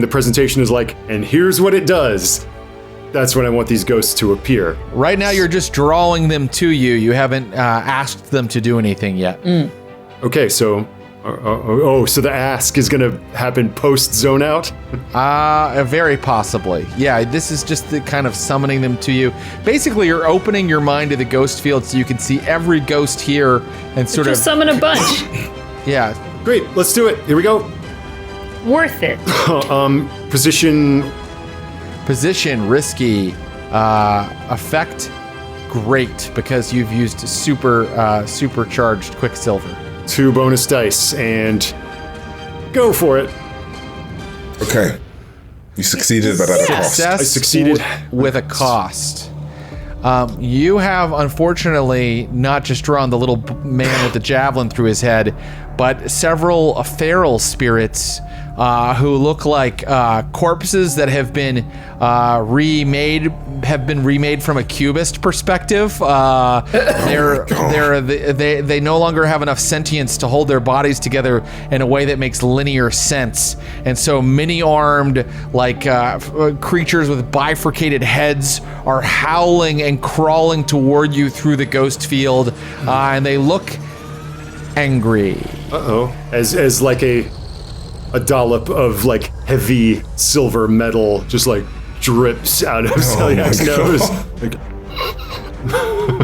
the presentation is like, and here's what it does, that's when I want these ghosts to appear. Right now, you're just drawing them to you. You haven't asked them to do anything yet. Okay, so so the ask is gonna happen post zone out. Very possibly. Yeah, this is just the kind of summoning them to you. Basically, you're opening your mind to the ghost field so you can see every ghost here and sort Just of. summon a bunch. Yeah. Great, let's do it. Here we go. Worth it. Position risky. Effect great because you've used supercharged Quicksilver. 2 bonus dice and go for it. Okay. You succeeded, but at a cost. Success I succeeded. with a cost. You have, unfortunately, not just drawn the little man with the javelin through his head, but several feral spirits who look like corpses that have been remade from a cubist perspective. They no longer have enough sentience to hold their bodies together in a way that makes linear sense, and so many-armed creatures with bifurcated heads are howling and crawling toward you through the ghost field, and they look angry. As like a dollop of like heavy silver metal just like drips out of Celiac's nose. Like,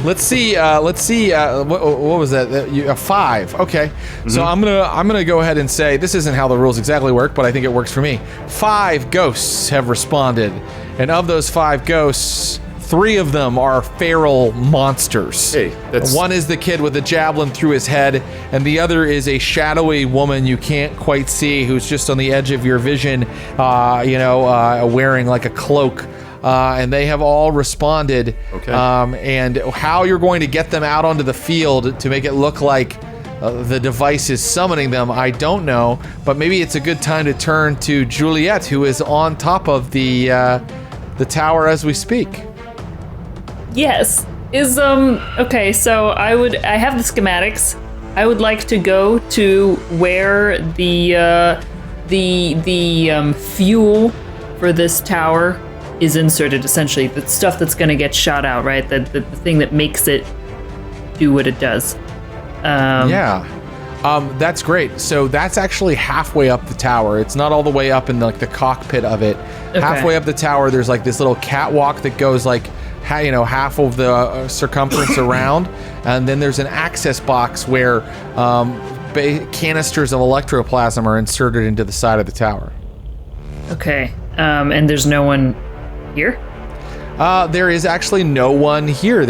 Let's see. What was that? A 5. Okay. So I'm gonna go ahead and say this isn't how the rules exactly work, but I think it works for me. 5 ghosts have responded, and of those 5 ghosts, 3 of them are feral monsters. Hey, that's- One is the kid with the javelin through his head, and the other is a shadowy woman you can't quite see, who's just on the edge of your vision, wearing like a cloak. And they have all responded. Okay. And how you're going to get them out onto the field to make it look like the device is summoning them, I don't know. But maybe it's a good time to turn to Juliet, who is on top of the tower as we speak. Yes. Okay, so I have the schematics. I would like to go to where the fuel for this tower is inserted, essentially. The stuff that's going to get shot out, right? The thing that makes it do what it does. That's great. So that's actually halfway up the tower. It's not all the way up in the cockpit of it. Okay. Halfway up the tower, there's like this little catwalk that goes like, half of the circumference around, and then there's an access box where canisters of electroplasm are inserted into the side of the tower. Okay. And there's no one here? There is actually no one here.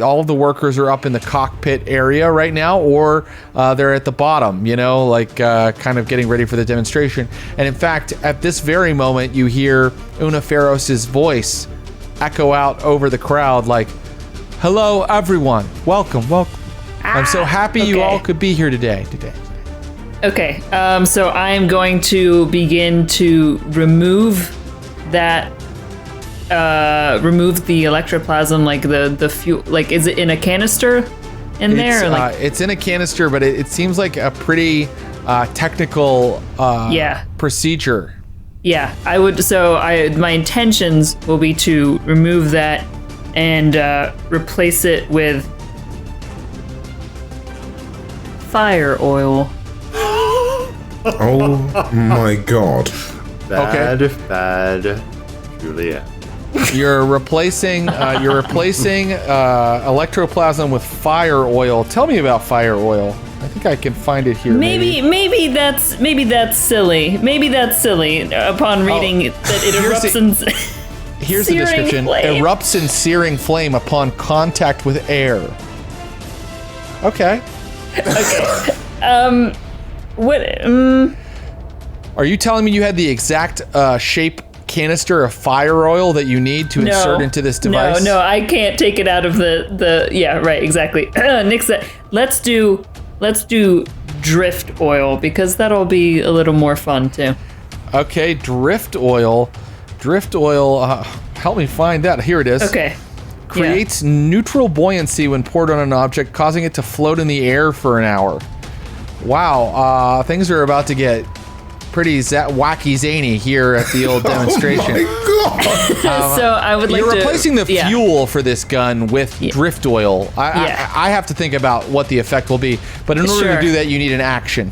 All of the workers are up in the cockpit area right now, or they're at the bottom, kind of getting ready for the demonstration. And in fact, at this very moment, you hear Una Feros's voice echo out over the crowd like, "Hello, everyone. Welcome. I'm so happy you all could be here today. Okay, so I am going to begin to remove that, remove the electroplasm, like the fuel, like, is it in a canister in there? Or like, it's in a canister, but it seems like a pretty technical procedure. Yeah, my intentions will be to remove that and replace it with fire oil. Oh my god. Bad, Juliet. You're replacing electroplasm with fire oil. Tell me about fire oil. I think I can find it here. Maybe that's silly. Maybe that's silly. Upon reading that it erupts in here's the description. Flame. Erupts in searing flame upon contact with air. Okay. What? Are you telling me you had the exact shape canister of fire oil that you need to insert into this device? No, I can't take it out of the. Yeah, right, exactly. Nix that. Let's do drift oil, because that'll be a little more fun too. Okay, drift oil. Help me find that. Here it is. Okay. Creates neutral buoyancy when poured on an object, causing it to float in the air for an hour. Wow, things are about to get pretty wacky zany here at the old demonstration. Oh my god. So I would like You're to. replacing the fuel for this gun with drift oil. I have to think about what the effect will be, but in order to do that, you need an action.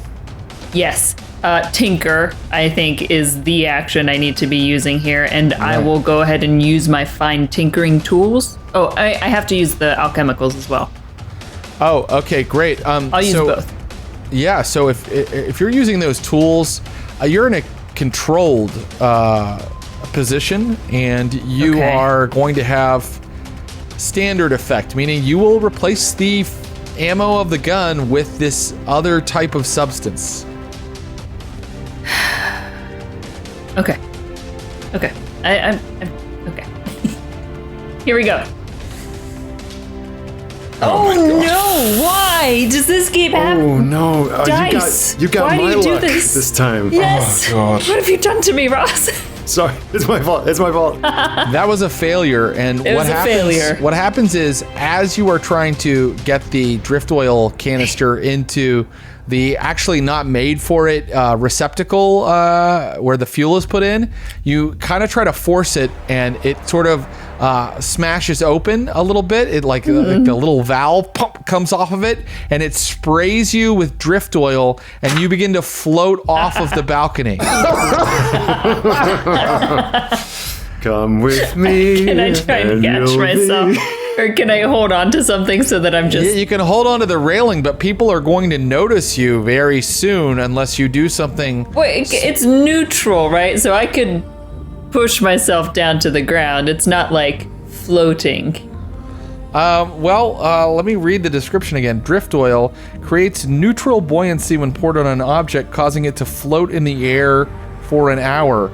Yes. Tinker, I think, is the action I need to be using here, and I will go ahead and use my fine tinkering tools. Oh, I have to use the alchemicals as well. Oh, okay, great. I'll use both. Yeah, so if you're using those tools, you're in a controlled position, and you are going to have standard effect, meaning you will replace the ammo of the gun with this other type of substance. Okay. I'm okay. Here we go. Oh no! Why does this keep happening? Oh no! Dice. You got Why my do you do luck this time. Yes. Oh god. What have you done to me, Ross? Sorry, it's my fault. That was a failure, and what happens is, as you are trying to get the drift oil canister into the actually not made for it receptacle where the fuel is put in, you kind of try to force it, and it sort of smashes open a little bit. It like the little valve pump comes off of it, and it sprays you with drift oil, and you begin to float off of the balcony. Come with me. Can I try and catch myself? Or can I hold on to something so that I'm just... Yeah, you can hold on to the railing, but people are going to notice you very soon unless you do something... Wait, it's neutral, right? So I could push myself down to the ground. It's not like floating? Let me read the description again. Drift oil creates neutral buoyancy when poured on an object, causing it to float in the air for an hour.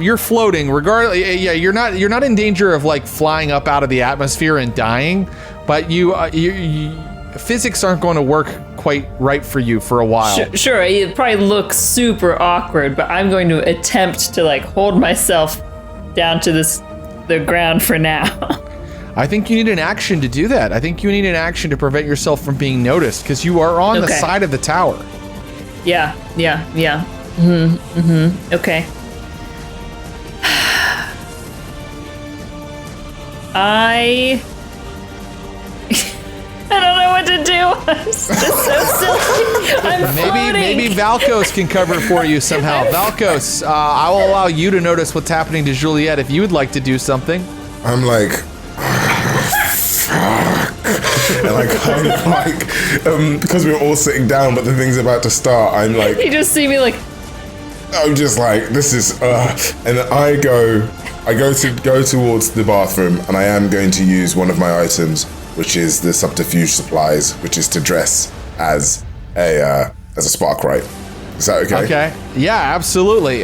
You're floating, regardless. Yeah, you're not in danger of like flying up out of the atmosphere and dying, but physics aren't going to work quite right for you for a while. Sure, it probably looks super awkward, but I'm going to attempt to like hold myself down to the ground for now. I think you need an action to do that. I think you need an action to prevent yourself from being noticed, because you are on the side of the tower. Yeah. Okay. I don't know what to do. I'm just so silly. I'm floating. Maybe Valkos can cover for you somehow. Valkos, I will allow you to notice what's happening to Juliet if you would like to do something. I'm like, fuck. And like, kind of like, because we're all sitting down, but the thing's about to start, I'm like... You just see me like... I'm just like, this is, and I go towards the bathroom, and I am going to use one of my items, which is the subterfuge supplies, which is to dress as a spark-right. Is that okay? Okay. Yeah, absolutely.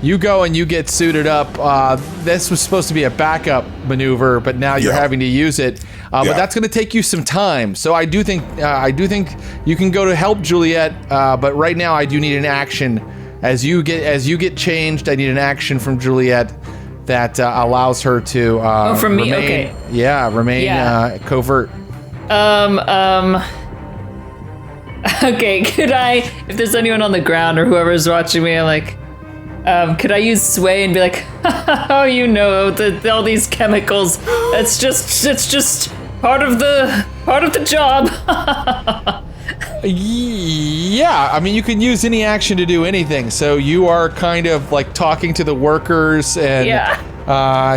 You go and you get suited up. This was supposed to be a backup maneuver, but now you're having to use it. But that's going to take you some time. So I do think you can go to help Juliet. But right now I do need an action. As you get changed, I need an action from Juliet that allows her to from remain, me. Okay. Yeah, remain covert. Okay, could I, if there's anyone on the ground or whoever's watching me, I'm like, could I use sway and be like, oh, you know, all these chemicals, it's just part of the job. Yeah, I mean, you can use any action to do anything. So you are kind of like talking to the workers, and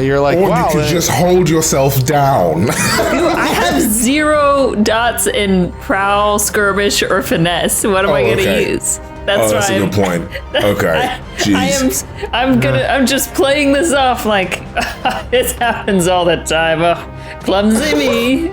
you're like, or wow, you could just hold yourself down. I have 0 dots in prowl, skirmish, or finesse. What am I going to use? That's a good point. Okay, jeez. I'm just playing this off like this happens all the time. Oh, clumsy me.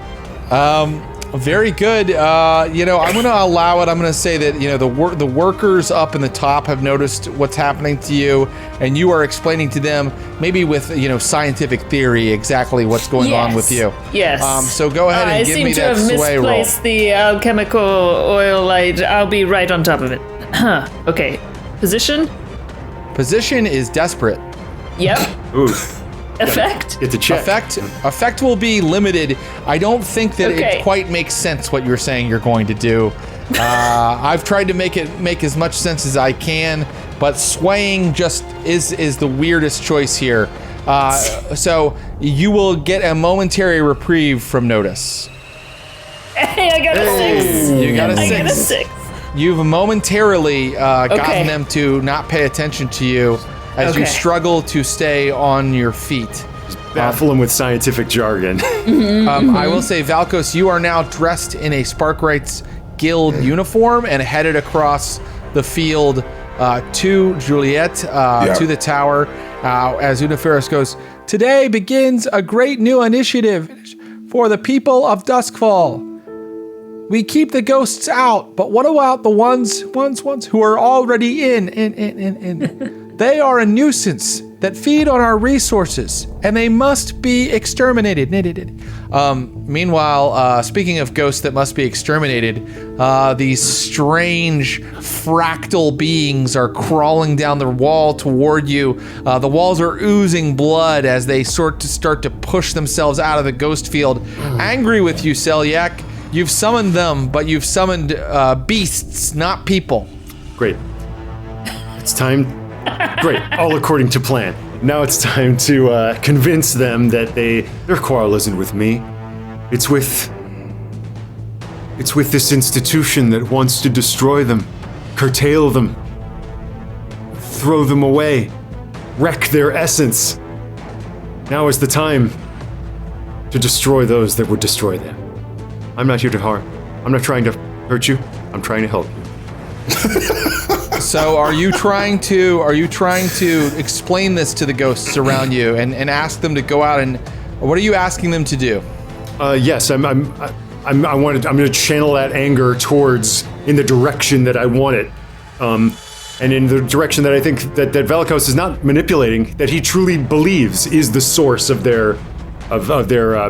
Very good. I'm going to allow it. I'm going to say that, the workers up in the top have noticed what's happening to you, and you are explaining to them, maybe with, scientific theory, exactly what's going on with you. Yes. So go ahead and give me that sway roll. I seem to have misplaced the alchemical oil light. I'll be right on top of it. Okay. Position? Position is desperate. Yep. Ooh. Effect? It's a check. Effect will be limited. I don't think that it quite makes sense what you're saying you're going to do. I've tried to make as much sense as I can, but swaying just is the weirdest choice here. So you will get a momentary reprieve from notice. Hey, I got a 6. You got a 6. I got a 6. You've momentarily gotten them to not pay attention to you as you struggle to stay on your feet. Just baffle them with scientific jargon. I will say, Valkos, you are now dressed in a Sparkrights Guild uniform and headed across the field to Juliet, to the tower, as Uniferus goes, "Today begins a great new initiative for the people of Doskvol. We keep the ghosts out, but what about the ones who are already in? They are a nuisance that feed on our resources, and they must be exterminated." Meanwhile, speaking of ghosts that must be exterminated, these strange fractal beings are crawling down the wall toward you. The walls are oozing blood as they start to push themselves out of the ghost field. Angry with you, Selyak. You've summoned them, but you've summoned beasts, not people. Great. It's time. Great, all according to plan. Now it's time to convince them that their quarrel isn't with me. It's with this institution that wants to destroy them, curtail them, throw them away, wreck their essence. Now is the time to destroy those that would destroy them. I'm not here to harm. I'm not trying to hurt you. I'm trying to help you. So are you trying to explain this to the ghosts around you and ask them to go out and what are you asking them to do? Yes, I'm going to channel that anger in the direction that I want it. And in the direction that I think that Velikos is not manipulating, that he truly believes is the source of their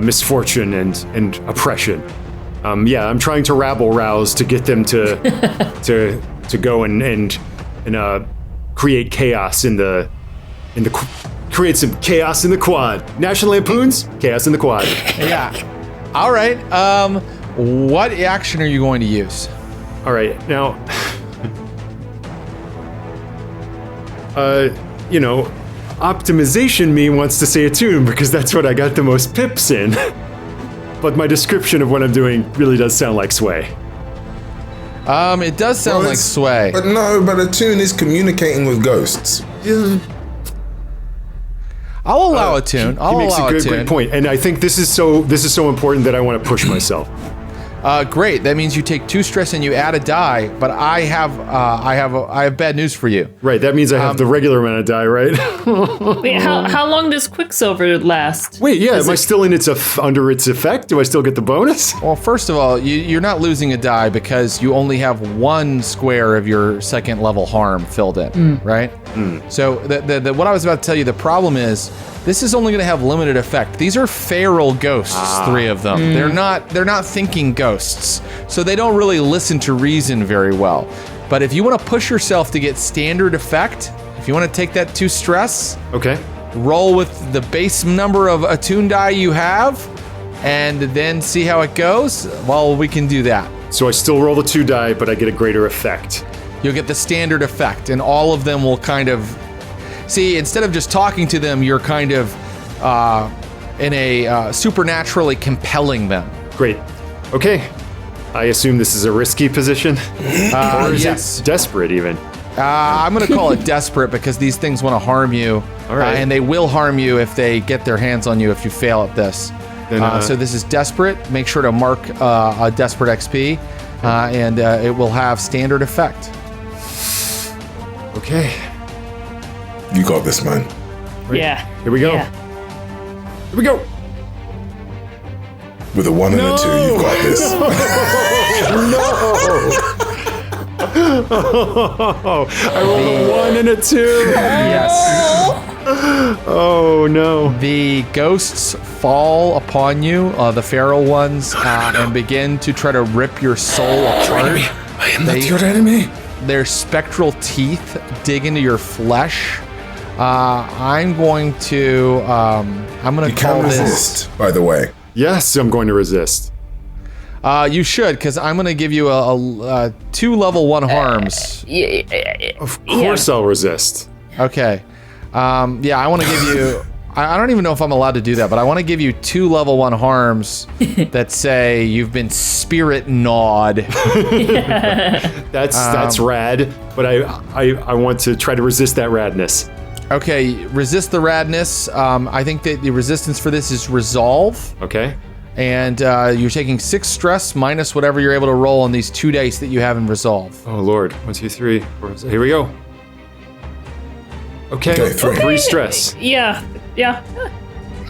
misfortune and oppression. I'm trying to rabble-rouse to get them to go and create chaos create some chaos in the quad. National Lampoons, chaos in the quad. Yeah. All right. What action are you going to use? All right, now. Optimization me wants to say attune because that's what I got the most pips in. But my description of what I'm doing really does sound like sway. It does sound like sway. But attune is communicating with ghosts. I'll allow attune. He makes a great point, and I think this is so important that I want to push myself. Great. That means you take 2 stress and you add a die. But I have bad news for you. Right. That means I have the regular amount of die, right? Wait, how long does Quicksilver last? Wait, yeah. Am I still in under its effect? Do I still get the bonus? Well, first of all, you're not losing a die because you only have 1 square of your 2nd level harm filled in, right? So what I was about to tell you, the problem is this is only going to have limited effect. These are feral ghosts, 3 of them. They're not thinking ghosts, so they don't really listen to reason very well. But if you want to push yourself to get standard effect, if you want to take that 2 stress, okay, roll with the base number of attune die you have, and then see how it goes. Well, we can do that. So I still roll the 2 die, but I get a greater effect. You'll get the standard effect, and all of them will kind of... See, instead of just talking to them, you're kind of supernaturally compelling them. Great. Okay. I assume this is a risky position? Or is it desperate, even? I'm going to call it desperate because these things want to harm you. All right. And they will harm you if they get their hands on you if you fail at this. Then, so this is desperate. Make sure to mark a desperate XP, and it will have standard effect. Okay. You got this, man. Right. Yeah. Here we go. Yeah. Here we go. With a 1 and a 2, you've got this. I rolled a 1 and a 2. Yes. Oh, no. The ghosts fall upon you, the feral ones, and begin to try to rip your soul apart. I am not your enemy. Their spectral teeth dig into your flesh. I'm going to call this. You can resist, by the way. Yes, I'm going to resist. You should, because I'm going to give you a 2 level 1 harms. Of course I'll resist. Okay. I want to give you... I don't even know if I'm allowed to do that, but I want to give you 2 level 1 harms that say you've been spirit gnawed. That's rad, but I want to try to resist that radness. Okay, resist the radness. I think that the resistance for this is resolve. Okay. And you're taking 6 stress minus whatever you're able to roll on these 2 dice that you have in resolve. Oh, Lord. 1, 2, 3. 4, here we go. Okay, 3 stress. Yeah.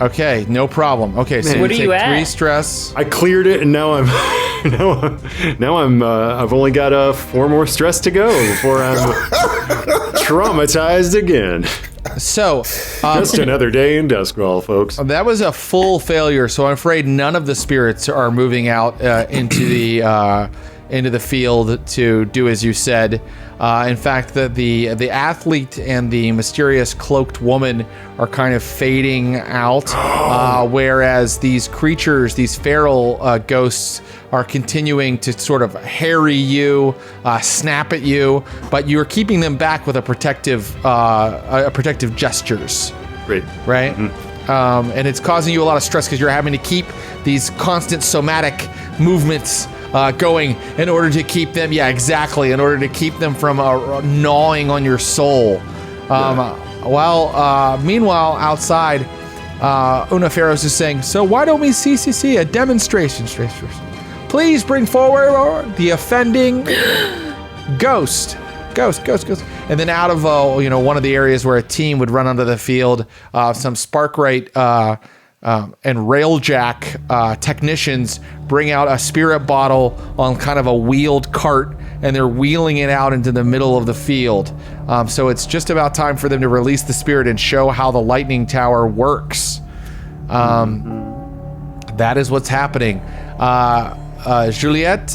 Okay, no problem. Okay, so what you are you take at? 3 stress. I cleared it, and now I'm I've only got 4 more stress to go before I'm traumatized again. So, just another day in Doskvol, folks. That was a full failure. So I'm afraid none of the spirits are moving out into the field to do as you said. In fact, the athlete and the mysterious cloaked woman are kind of fading out, whereas these creatures, these feral ghosts, are continuing to sort of harry you, snap at you, but you're keeping them back with a protective gestures. Great. Right? Mm-hmm. And it's causing you a lot of stress because you're having to keep these constant somatic movements going in order to keep them, in order to keep them from gnawing on your soul. Meanwhile, outside, Una Feros is saying, so why don't we see a demonstration? Please bring forward the offending ghost. ghost. And then out of one of the areas where a team would run onto the field, some Sparkrite and Railjack technicians bring out a spirit bottle on kind of a wheeled cart, and they're wheeling it out into the middle of the field. So it's just about time for them to release the spirit and show how the lightning tower works. That is what's happening. Juliet,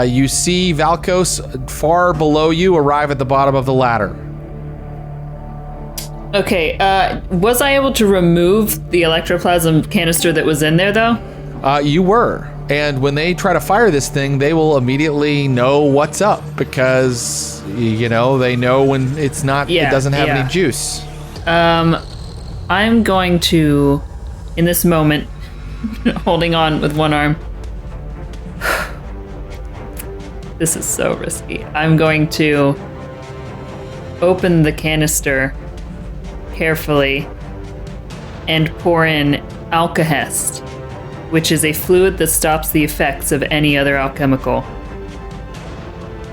you see Valkos far below you arrive at the bottom of the ladder. Okay, was I able to remove the electroplasm canister that was in there, though? You were. And when they try to fire this thing, they will immediately know what's up because, they know when it's not, it doesn't have any juice. I'm going to, in this moment, holding on with one arm. This is so risky. I'm going to open the canister carefully and pour in alkahest, which is a fluid that stops the effects of any other alchemical.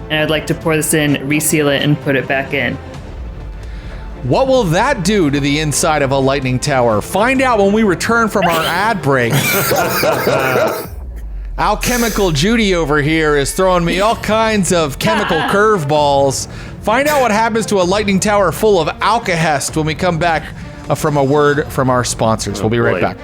And I'd like to pour this in, reseal it, and put it back in. What will that do to the inside of a lightning tower? Find out when we return from our ad break. Alchemical Judy over here is throwing me all kinds of chemical curveballs. Find out what happens to a lightning tower full of alkahest when we come back from a word from our sponsors. We'll be right back.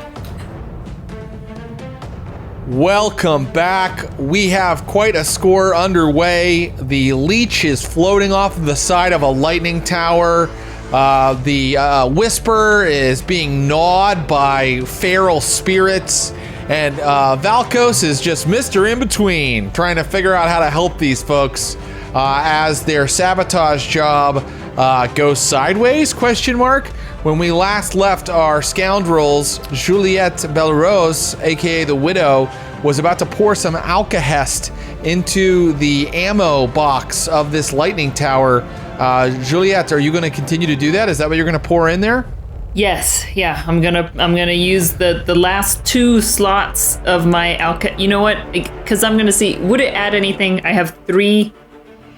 Welcome back. We have quite a score underway. The leech is floating off the side of a lightning tower. The Whisper is being gnawed by feral spirits. And Valkos is just Mr. In-Between, trying to figure out how to help these folks as their sabotage job goes sideways, ? When we last left our scoundrels, Juliette Belrose, aka the Widow, was about to pour some alkahest into the ammo box of this lightning tower. Juliette, are you going to continue to do that? Is that what you're going to pour in there? Yes, yeah, I'm gonna use the last 2 slots of my You know what? Because I'm gonna see, would it add anything? I have 3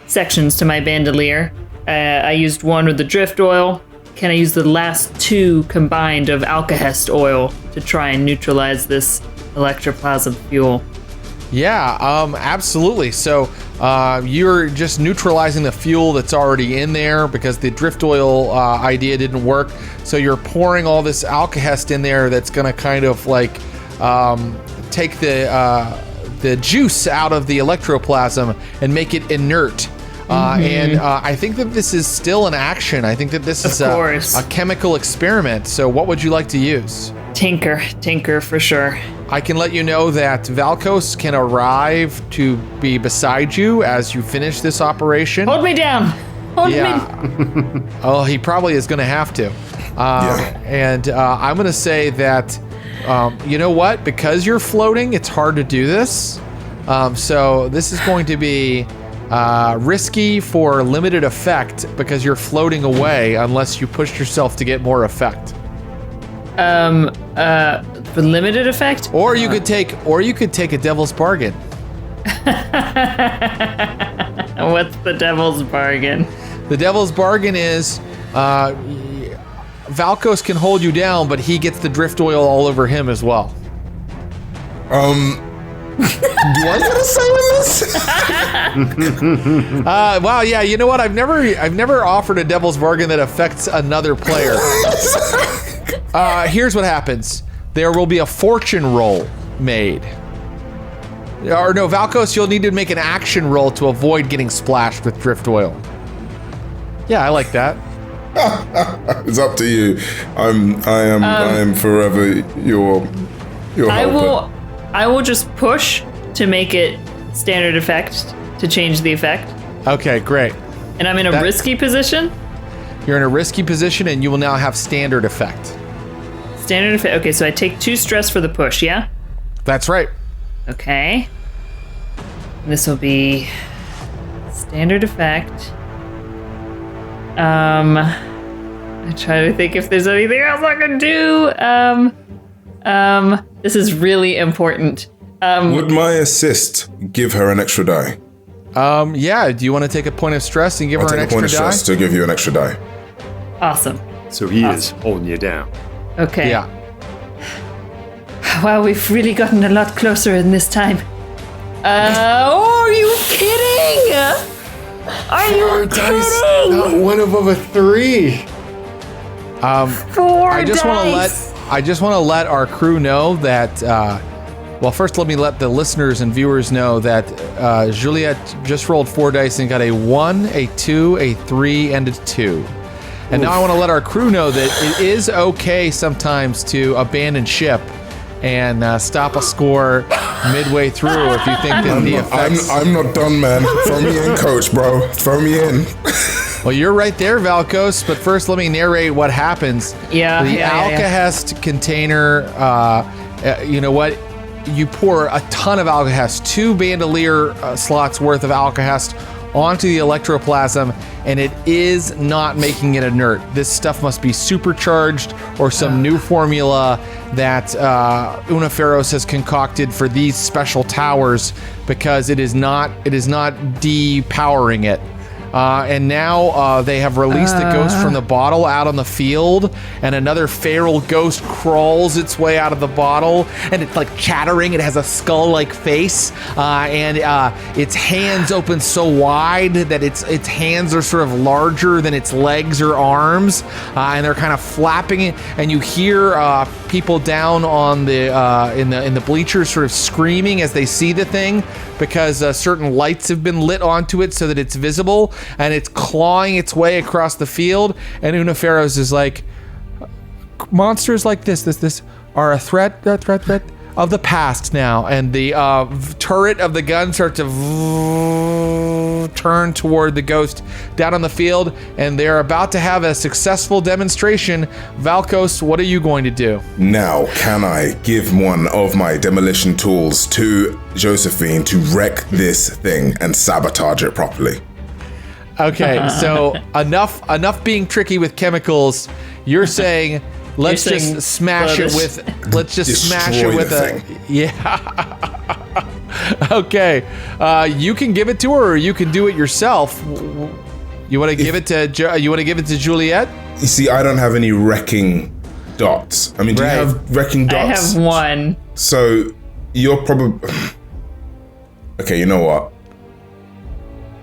sections to my bandolier. I used 1 with the drift oil. Can I use the last 2 combined of alkahest oil to try and neutralize this electroplasm fuel? Yeah, absolutely. So you're just neutralizing the fuel that's already in there because the drift oil idea didn't work. So you're pouring all this alkahest in there that's going to kind of like take the juice out of the electroplasm and make it inert. And I think that this is still an action. I think that this is a chemical experiment. So what would you like to use? Tinker for sure. I can let you know that Valkos can arrive to be beside you as you finish this operation. Hold me down. Hold me. Oh, he probably is going to have to. And I'm going to say that, you know what? Because you're floating, it's hard to do this. So this is going to be risky for limited effect because you're floating away unless you push yourself to get more effect. For limited effect? Or you could take a devil's bargain. What's the devil's bargain? The devil's bargain is Valkos can hold you down, but he gets the drift oil all over him as well. Do I get a say in this? Wow, yeah, you know what? I've never offered a devil's bargain that affects another player. Here's what happens. There will be a fortune roll made. Or no, Valkos, you'll need to make an action roll to avoid getting splashed with drift oil. Yeah, I like that. It's up to you. I am forever your helper. I will just push to make it standard effect to change the effect. Okay, great. And I'm in a risky position? You're in a risky position and you will now have standard effect. Standard effect. Okay, so I take 2 stress for the push, yeah? That's right. Okay. This will be standard effect. I try to think if there's anything else I can do. This is really important. Would my assist give her an extra die? Yeah. Do you want to take a point of stress and give I'll her an take a point extra of die? stress to give you an extra die. Awesome. So he is holding you down. Okay. Yeah. Wow, we've really gotten a lot closer in this time. Are you kidding? Are you kidding? Not one above a 3. Four I just dice. want to let our crew know that. Well, first, let me let the listeners and viewers know that Juliet just rolled 4 dice and got a 1, a 2, a 3, and a 2. And now I want to let our crew know that it is okay sometimes to abandon ship and stop a score midway through if you think that the effects. I'm not done, man. Throw me in, coach, bro. Throw me in. Well, you're right there, Valkos. But first, let me narrate what happens. Yeah, The yeah. Alkahest container. You know what? You pour a ton of Alkahest, 2 bandolier slots worth of Alkahest onto the electroplasm, and it is not making it inert. This stuff must be supercharged or some new formula that Uniferos has concocted for these special towers, because it is not depowering it. And now they have released the ghost from the bottle out on the field, and another feral ghost crawls its way out of the bottle, and it's like chattering. It has a skull-like face, and its hands open so wide that its hands are sort of larger than its legs or arms, and they're kind of flapping it. And you hear people down on the in the bleachers sort of screaming as they see the thing, because certain lights have been lit onto it so that it's visible. And it's clawing its way across the field, and Uniferos is like, monsters like this are a threat of the past now. And the turret of the gun starts to turn toward the ghost down on the field, and they're about to have a successful demonstration. Valkos, what are you going to do? Now, can I give one of my demolition tools to Josephine to wreck this thing and sabotage it properly? Okay, so enough being tricky with chemicals. You're saying let's just smash it with Destroy the a thing. yeah. Okay, you can give it to her, or you can do it yourself. You want to give it to Juliet? You see, I don't have any wrecking dots. I mean, do Right. you have wrecking I dots? have 1. So you're probably okay. You know what?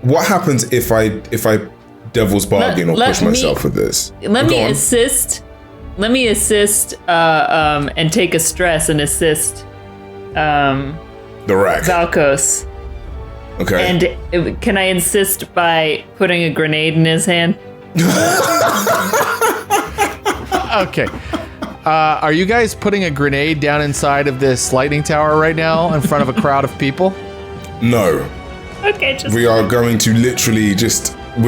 What happens if I devil's bargain or Let push myself with this? Let Go me on. assist. Let me assist and take a stress and assist The wreck. Valkos. Okay. And can I insist by putting a grenade in his hand? Okay. Are you guys putting a grenade down inside of this lightning tower right now in front of a crowd of people? No. Okay, just We are going to literally just I'm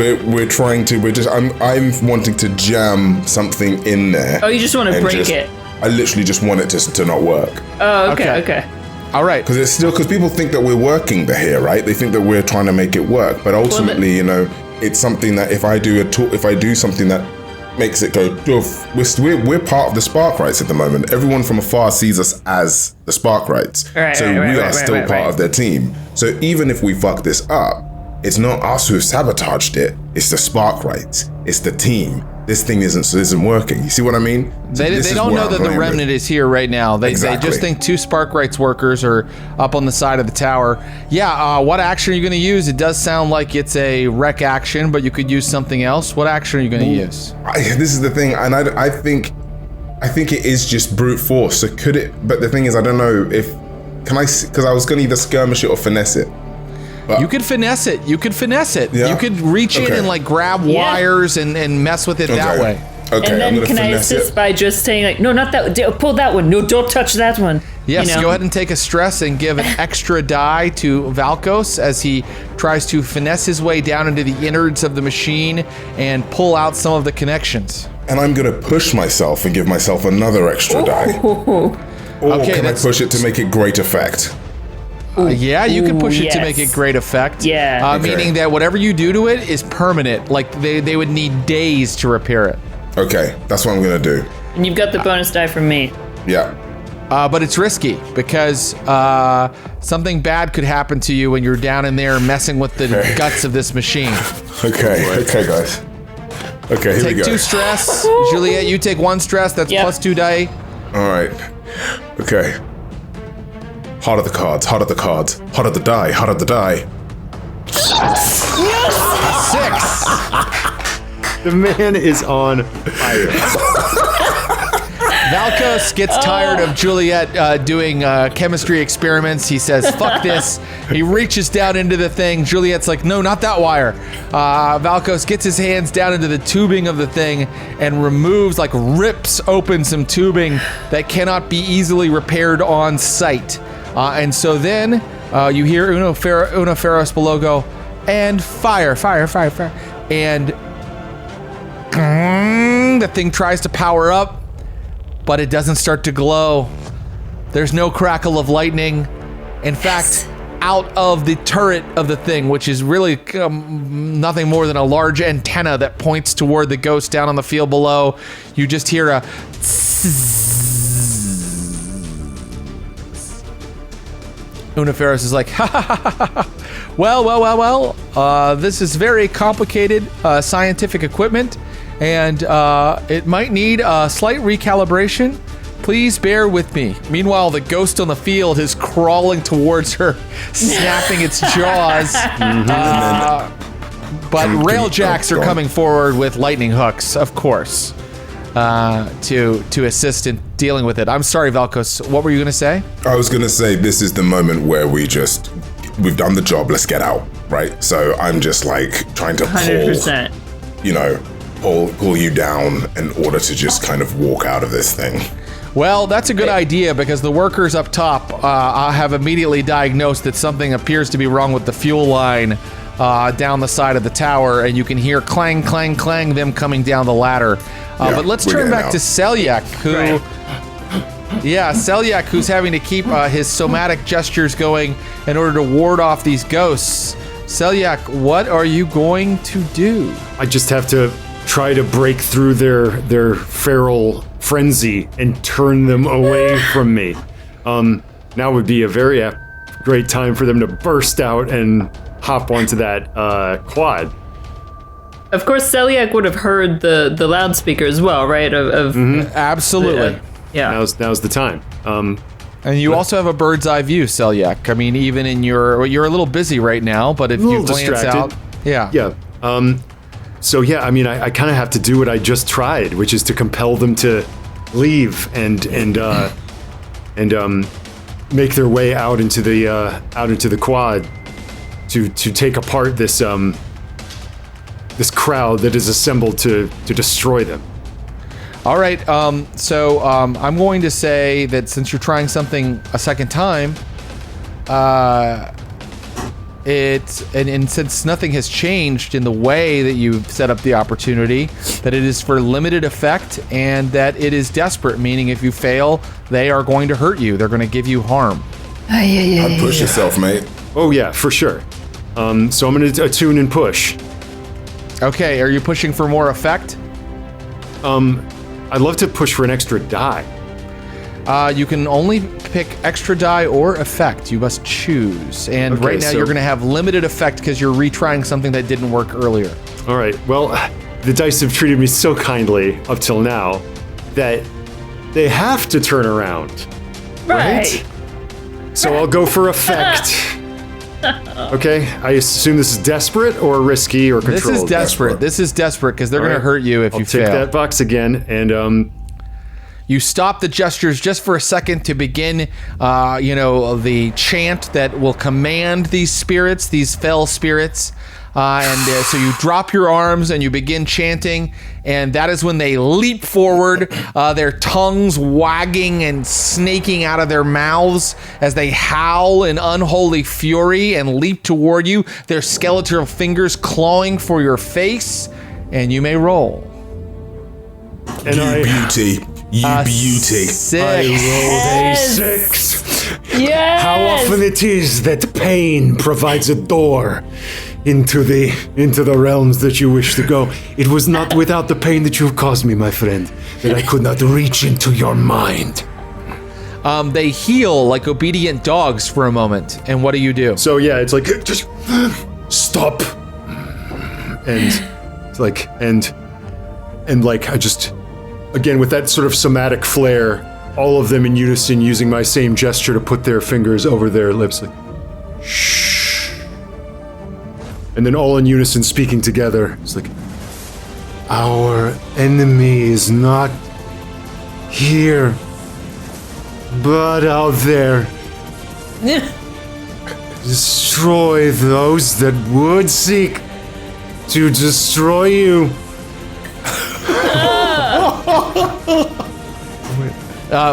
wanting to jam something in there. Oh, you just want to and break it. I literally just want it to not work. Oh, okay, Okay. okay. All right. Because people think that we're working here, right? They think that we're trying to make it work, but ultimately, it's something that if I do something that makes it go doof, we're part of the Sparkrights at the moment. Everyone from afar sees us as the Sparkrights, so we are still part of their team. So even if we fuck this up, it's not us who have sabotaged it. It's the Sparkrights. It's the team. This thing isn't working. You see what I mean? They don't know that the remnant is here right now. They just think 2 Sparkrights workers are up on the side of the tower. Yeah, what action are you going to use? It does sound like it's a wreck action, but you could use something else. What action are you going to use? This is the thing, and I think it is just brute force. So could it? But the thing is, I don't know if because I was going to either skirmish it or finesse it. You could finesse it. Yeah? You could reach in and like grab wires and mess with it that way. Okay, And I'm then gonna can I finesse assist it. by just saying like, no, not that, pull that one. No, don't touch that one. Yes, You know? go ahead and take a stress and give an extra die to Valkos as he tries to finesse his way down into the innards of the machine and pull out some of the connections. And I'm gonna push myself and give myself another extra die. Or Okay, can I that's- push it to make it great effect? Yeah, you can push Ooh, it to make yes. it great effect. Yeah. Okay. Meaning that whatever you do to it is permanent. Like they would need days to repair it. Okay, that's what I'm gonna do. And you've got the bonus die from me. Yeah. But it's risky because something bad could happen to you when you're down in there messing with the guts of this machine. Okay, guys. Okay, here we go. Take 2 stress. Juliet, you take 1 stress. That's plus 2 die. All right. Okay. Heart of the cards, heart of the cards, heart of the die, heart of the die. 6. The man is on fire. Valkos gets tired of Juliet doing chemistry experiments. He says, fuck this. He reaches down into the thing. Juliet's like, no, not that wire. Valkos gets his hands down into the tubing of the thing and rips open some tubing that cannot be easily repaired on site. And so then you hear Una Ferros below go, and fire. And the thing tries to power up, but it doesn't start to glow. There's no crackle of lightning. In fact, out of the turret of the thing, which is really nothing more than a large antenna that points toward the ghost down on the field below, you just hear a Una Ferris is like, ha ha ha ha ha. Well. This is very complicated scientific equipment, and it might need a slight recalibration. Please bear with me. Meanwhile, the ghost on the field is crawling towards her, snapping its jaws. But railjacks are coming forward with lightning hooks, of course, to assist in dealing with it. I'm sorry, Valkos. What were you going to say? I was going to say this is the moment where we've done the job. Let's get out, right? So I'm just like trying to 100%. pull you down in order to just kind of walk out of this thing. Well, that's a good idea because the workers up top have immediately diagnosed that something appears to be wrong with the fuel line down the side of the tower, and you can hear clang, clang, clang, them coming down the ladder. But let's turn back to Selyak, Selyak, who's having to keep his somatic gestures going in order to ward off these ghosts. Selyak, what are you going to do? I just have to try to break through their feral frenzy and turn them away from me. Now would be a very great time for them to burst out and hop onto that quad. Of course, Selyak would have heard the loudspeaker as well, right? Absolutely. Yeah. Now's the time. And you also have a bird's eye view, Selyak. I mean, even in you're a little busy right now, but if you glance distracted. out, yeah. So yeah, I mean, I kind of have to do what I just tried, which is to compel them to leave and make their way out into the quad to take apart this crowd that is assembled to destroy them. All right. So I'm going to say that since you're trying something a second time, and since nothing has changed in the way that you've set up the opportunity, that it is for limited effect and that it is desperate, meaning if you fail, they are going to hurt you. They're going to give you harm. I'd push yourself, mate. Oh yeah, for sure. So I'm going to attune and push. Okay, are you pushing for more effect? I'd love to push for an extra die. You can only pick extra die or effect. You must choose. And Okay, right now so- you're going to have limited effect because you're retrying something that didn't work earlier. All right. Well, the dice have treated me so kindly up till now that they have to turn around. Right. So I'll go for effect. Okay. I assume this is desperate or risky or controlled. This is desperate. This is desperate because they're going to hurt you if I'll you take fail. that box again and You stop the gestures just for a second to begin, the chant that will command these spirits, these fell spirits. So you drop your arms and you begin chanting, and that is when they leap forward, their tongues wagging and snaking out of their mouths as they howl in unholy fury and leap toward you, their skeletal fingers clawing for your face, and you may roll. and Beauty. You beauty. 6. I rolled a 6. Yes. How often it is that pain provides a door into the realms that you wish to go. It was not without the pain that you've caused me, my friend, that I could not reach into your mind. They heal like obedient dogs for a moment. And what do you do? So yeah, it's like, just stop. And it's like, and like, I just, again, with that sort of somatic flair, all of them in unison using my same gesture to put their fingers over their lips, like, shh. And then all in unison speaking together. It's like, our enemy is not here, but out there. Destroy those that would seek to destroy you.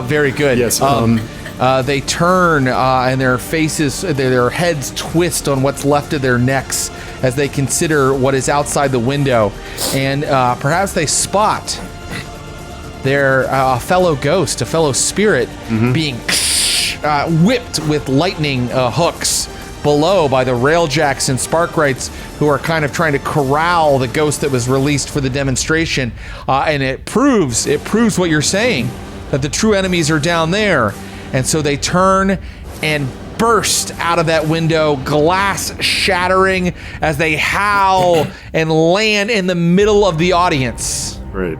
Very good. Yes. They turn and their faces, their heads twist on what's left of their necks as they consider what is outside the window. And perhaps they spot their fellow ghost, a fellow spirit, being whipped with lightning hooks below by the railjacks and sparkrights who are kind of trying to corral the ghost that was released for the demonstration. And it proves what you're saying, that the true enemies are down there. And so they turn and burst out of that window, glass shattering as they howl and land in the middle of the audience. Right.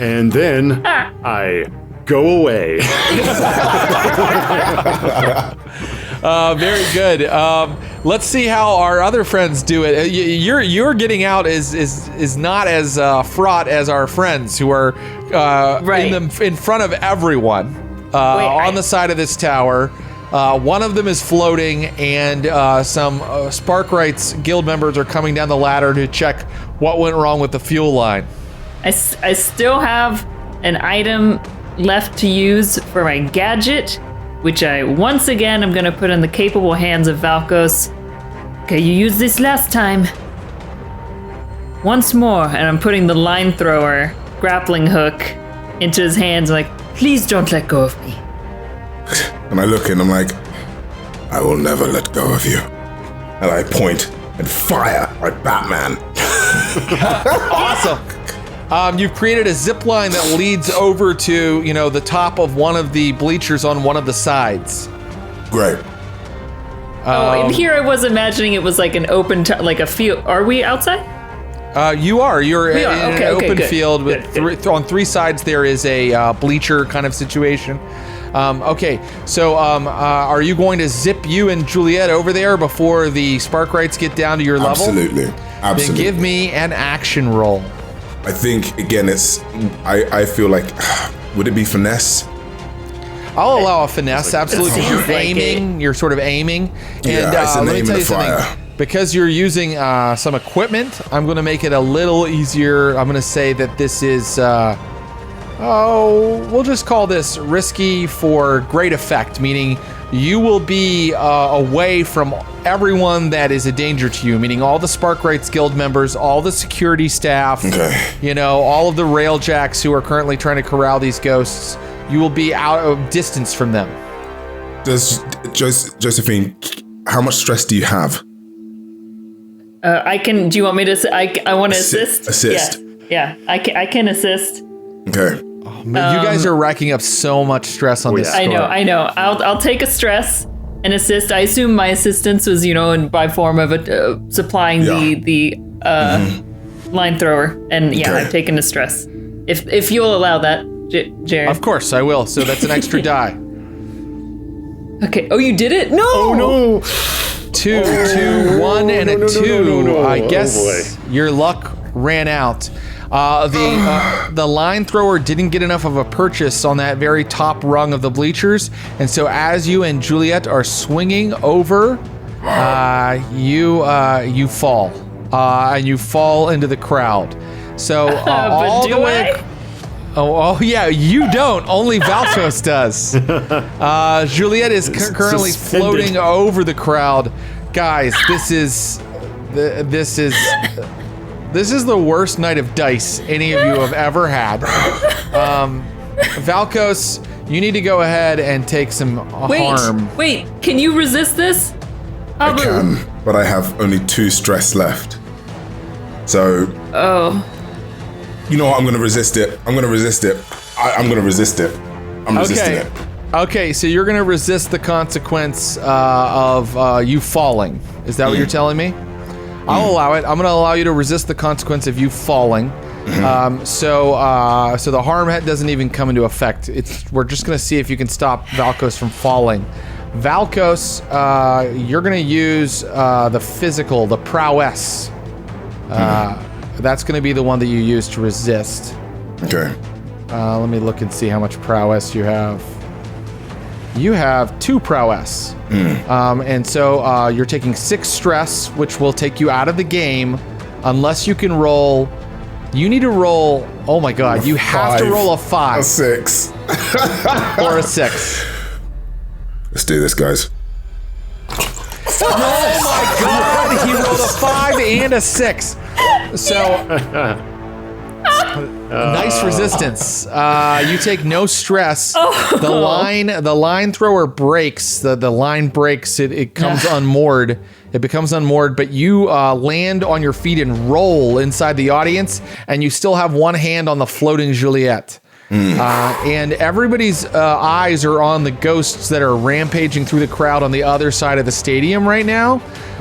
And then I go away. Very good. Let's see how our other friends do it. Your getting out is not as fraught as our friends who are in front of everyone on the side of this tower. One of them is floating, and some Sparkrights guild members are coming down the ladder to check what went wrong with the fuel line. I still have an item left to use for my gadget, which I once again am going to put in the capable hands of Valkos. Okay, you used this last time. Once more, and I'm putting the line thrower grappling hook into his hands, like, please don't let go of me. And I look and I'm like, I will never let go of you. And I point and fire like Batman. Awesome. You've created a zip line that leads over to, the top of one of the bleachers on one of the sides. Great. And here I was imagining it was like an open, like a field. Are we outside? You are. You're in an open good. field with on three sides. There is a bleacher kind of situation. Okay, so are you going to zip you and Juliet over there before the Sparkrights get down to your level? Absolutely. Then give me an action roll. I think, again, I feel like, would it be finesse? I'll allow a finesse, absolutely. Because you're aiming, you're sort of aiming. And it's a let me name tell in you the fire. something. Because you're using some equipment, I'm going to make it a little easier. I'm going to say that this is, we'll just call this risky for great effect, meaning you will be away from everyone that is a danger to you, meaning all the Sparkrights Guild members, all the security staff, all of the railjacks who are currently trying to corral these ghosts. You will be out of distance from them. Does Josephine, how much stress do you have? I can. Do you want me to? I want to assist. Assist. Yeah. I can assist. Okay. You guys are racking up so much stress on this score. I know. I'll take a stress and assist. I assume my assistance was, by form of supplying the line thrower, and I've taken a stress. If you'll allow that, Jared. Of course I will. So that's an extra die. Okay. Oh, you did it? No. Oh no. 2, 1, and a 2. No. I guess your luck ran out. The line thrower didn't get enough of a purchase on that very top rung of the bleachers, and so as you and Juliet are swinging over, you fall, and you fall into the crowd. So all the way. Oh yeah, you don't. Only Valkos does. Juliet is currently floating over the crowd. Guys, this is the worst night of dice any of you have ever had. Valkos, you need to go ahead and take some harm. Wait, can you resist this? I can, but I have only 2 stress left. So. Oh. You know what? I'm going to resist it. I'm going to resist it. I'm resisting it. Okay, so you're going to resist the consequence of you falling. Is that what you're telling me? I'll allow it. I'm going to allow you to resist the consequence of you falling. So the harm doesn't even come into effect. We're just going to see if you can stop Valkos from falling. Valkos, you're going to use the physical, the prowess. That's going to be the one that you use to resist. Okay. Let me look and see how much prowess you have. You have 2 prowess. And so you're taking 6 stress, which will take you out of the game unless you can roll. You need to roll. Oh my God. You have to roll a 5. A 6. Or a 6. Let's do this, guys. Oh my God. He rolled a 5 and a 6. So. Nice resistance. You take no stress. The line thrower breaks. The line breaks. It comes unmoored. It becomes unmoored, but you land on your feet and roll inside the audience, and you still have one hand on the floating Juliet. And everybody's eyes are on the ghosts that are rampaging through the crowd on the other side of the stadium right now.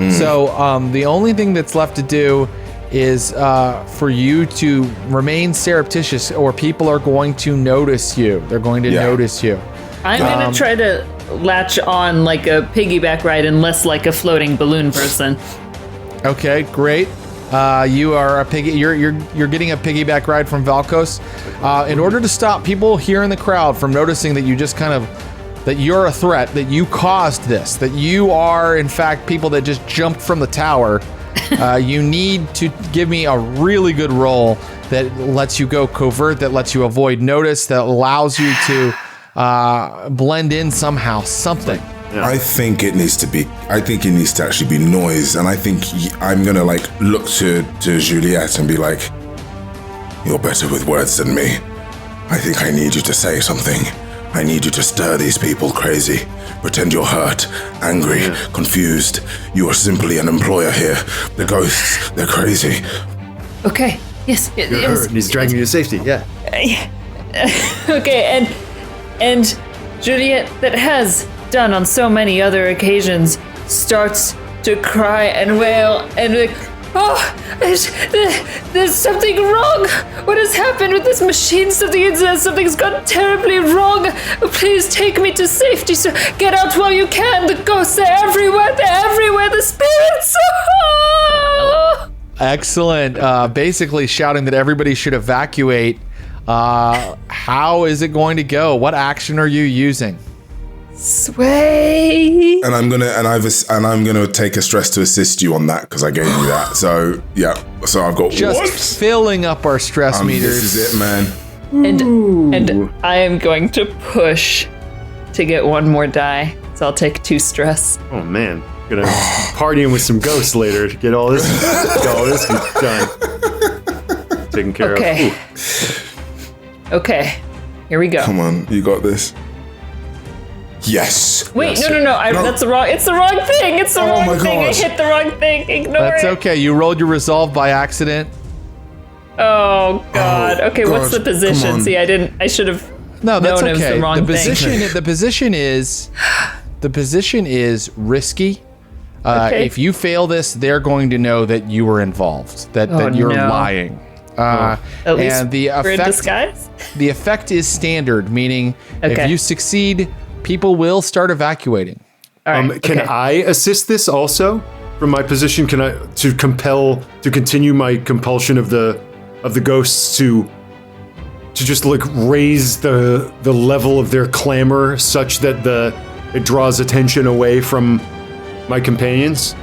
So the only thing that's left to do is for you to remain surreptitious, or people are going to notice you. They're going to notice you. I'm going to try to latch on like a piggyback ride and less like a floating balloon person. Okay, great. You are a piggy. You're getting a piggyback ride from Valkos. In order to stop people here in the crowd from noticing that you just that you're a threat, that you caused this, that you are in fact people that just jumped from the tower. You need to give me a really good roll that lets you go covert, that lets you avoid notice, that allows you to blend in somehow, something. Yeah. I think it needs to actually be noise, and I think I'm gonna like look to Juliet and be like, "You're better with words than me. I think I need you to say something. I need you to stir these people crazy. Pretend you're hurt, angry, confused. You are simply an employer here. The ghosts, they're crazy." Okay. Yes. You're hurt, and he's dragging you to safety. Yeah. Okay, and Juliet, that has done on so many other occasions, starts to cry and wail and like, "Oh, there's something wrong. What has happened with this machine? Something's gone terribly wrong. Please take me to safety, sir. Get out while you can. The ghosts are everywhere. They're everywhere. The spirits." Excellent. Basically shouting that everybody should evacuate. How is it going to go? What action are you using? Sway. And I'm gonna take a stress to assist you on that because I gave you that. So yeah. So I've got Just filling up our stress meters. This is it, man. And I am going to push to get one more die. So I'll take 2 stress. Oh man, gonna partying with some ghosts later to get all this done. Taken care of. Ooh. Okay. Here we go. Come on, you got this. Yes. Wait, no. That's the wrong. It's the wrong thing. It's the wrong my thing. I gosh. hit the wrong thing. Ignore That's it. okay. You rolled your resolve by accident. Oh God. Oh, Okay, what's the God. position? Come on. See, I should have. No, that's known it was okay. the wrong The position is risky. Okay. If you fail this, they're going to know that you were involved. That you're lying. At least and the we're in effect, disguise. the effect is standard, meaning Okay. if you succeed, people will start evacuating. All right. Can I assist this also from my position? Can I to continue my compulsion of the ghosts to just like raise the level of their clamor such that it draws attention away from my companions?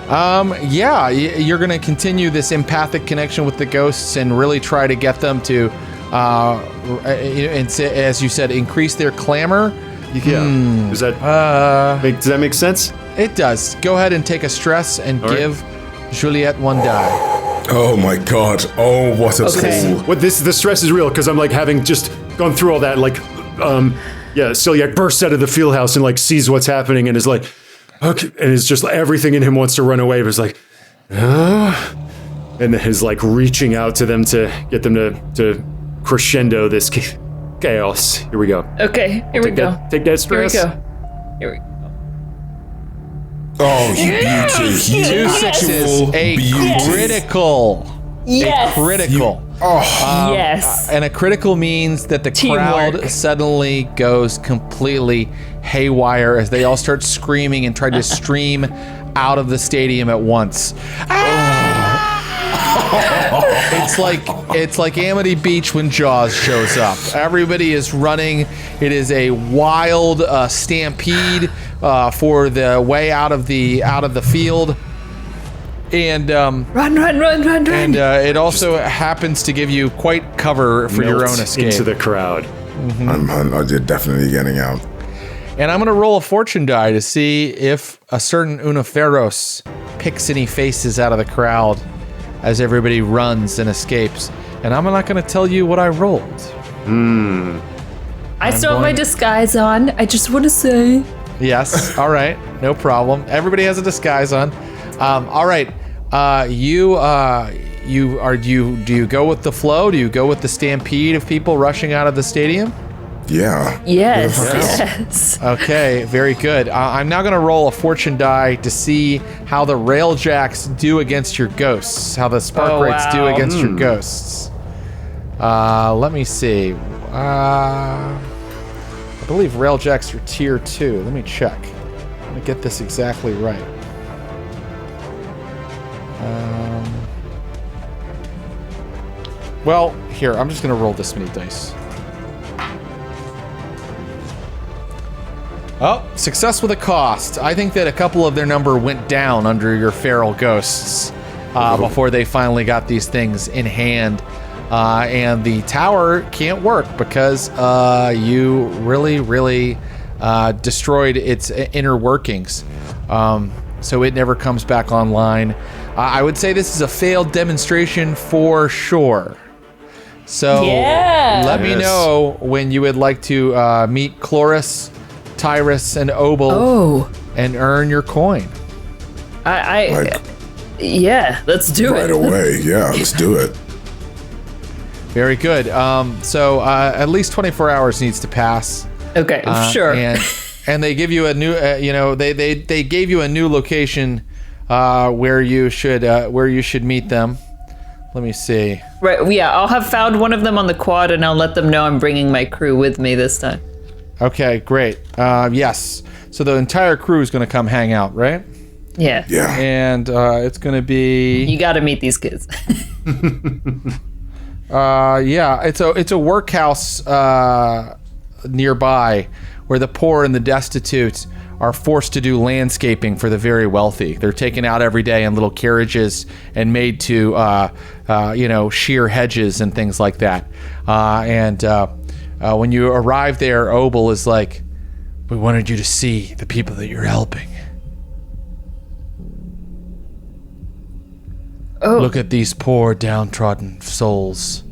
Yeah, you're going to continue this empathic connection with the ghosts and really try to get them to, as you said, increase their clamor. Yeah. Does that make sense? It does. Go ahead and take a stress and give Juliet 1 die. Oh my God. Oh, what a tool. What the stress is real because I'm like having just gone through all that Celiac bursts out of the field house and like sees what's happening and is like, okay, and it's just everything in him wants to run away, but it's like, and then is like reaching out to them to get them to crescendo this chaos. Here we go. Okay, here we go. Take that stress. Here we go. Here we go. Oh, you beauty. You 2 sixes, a critical. Yes. A critical. Yes. And a critical means that the crowd Teamwork. suddenly goes completely haywire as they all start screaming and try to stream out of the stadium at once. It's like Amity Beach when Jaws shows up. Everybody is running. It is a wild stampede for the way out of the field. And Run. and it also happens to give you quite cover for your Melt own escape. into the crowd. I'm definitely getting out. And I'm going to roll a fortune die to see if a certain Unaferos picks any faces out of the crowd as everybody runs and escapes. And I'm not going to tell you what I rolled. I still have my disguise on. I just want to say. Yes. All right. No problem. Everybody has a disguise on. All right. Do you go with the flow? Do you go with the stampede of people rushing out of the stadium? Yeah. Yes. Okay, very good. I'm now going to roll a fortune die to see how the railjacks do against your ghosts, how the spark rates do against your ghosts. Let me see. I believe railjacks are tier 2. Let me check. Let me get this exactly right. Well, here, I'm just going to roll this many dice. Oh, success with a cost. I think that a couple of their number went down under your feral ghosts before they finally got these things in hand. And the tower can't work because you really destroyed its inner workings. So it never comes back online. I would say this is a failed demonstration for sure. So let me know when you would like to meet Chloris, Tyrus, and Obel and earn your coin. Yeah, let's do Right it. away. Yeah, let's do it. Very good. So at least 24 hours needs to pass. Okay, sure. And they give you a new, they gave you a new location where you should meet them. Let me see. Right, yeah, I'll have found one of them on the quad, and I'll let them know I'm bringing my crew with me this time. Okay, great. Yes. So the entire crew is going to come hang out, right? Yeah. Yeah. And it's going to be. You got to meet these kids. Yeah, it's a workhouse nearby where the poor and the destitute are forced to do landscaping for the very wealthy. They're taken out every day in little carriages and made to, shear hedges and things like that. When you arrive there, Obel is like, "We wanted you to see the people that you're helping. Oh. Look at these poor, downtrodden souls.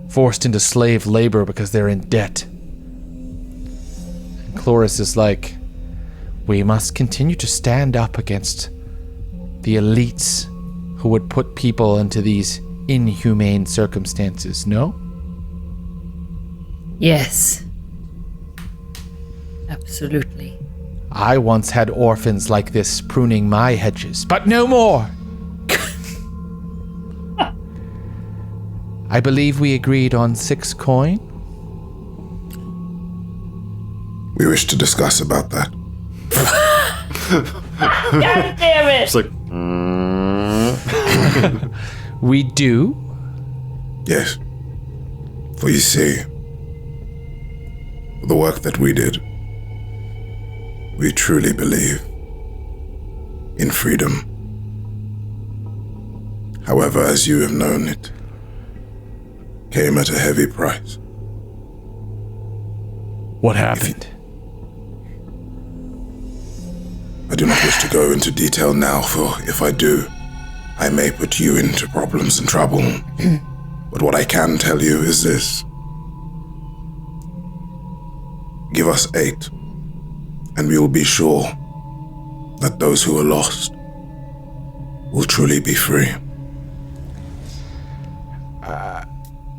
Forced into slave labor because they're in debt." And Chloris is like, "We must continue to stand up against the elites who would put people into these inhumane circumstances, no?" Yes. Absolutely. "I once had orphans like this pruning my hedges, but no more." I believe we agreed on 6 coin. We wish to discuss about that. God damn it! It's like, We do? Yes. For you see, the work that we did, we truly believe in freedom. However, as you have known, it came at a heavy price. What happened? I do not wish to go into detail now, for if I do, I may put you into problems and trouble. But what I can tell you is this. Give us 8, and we will be sure that those who are lost will truly be free.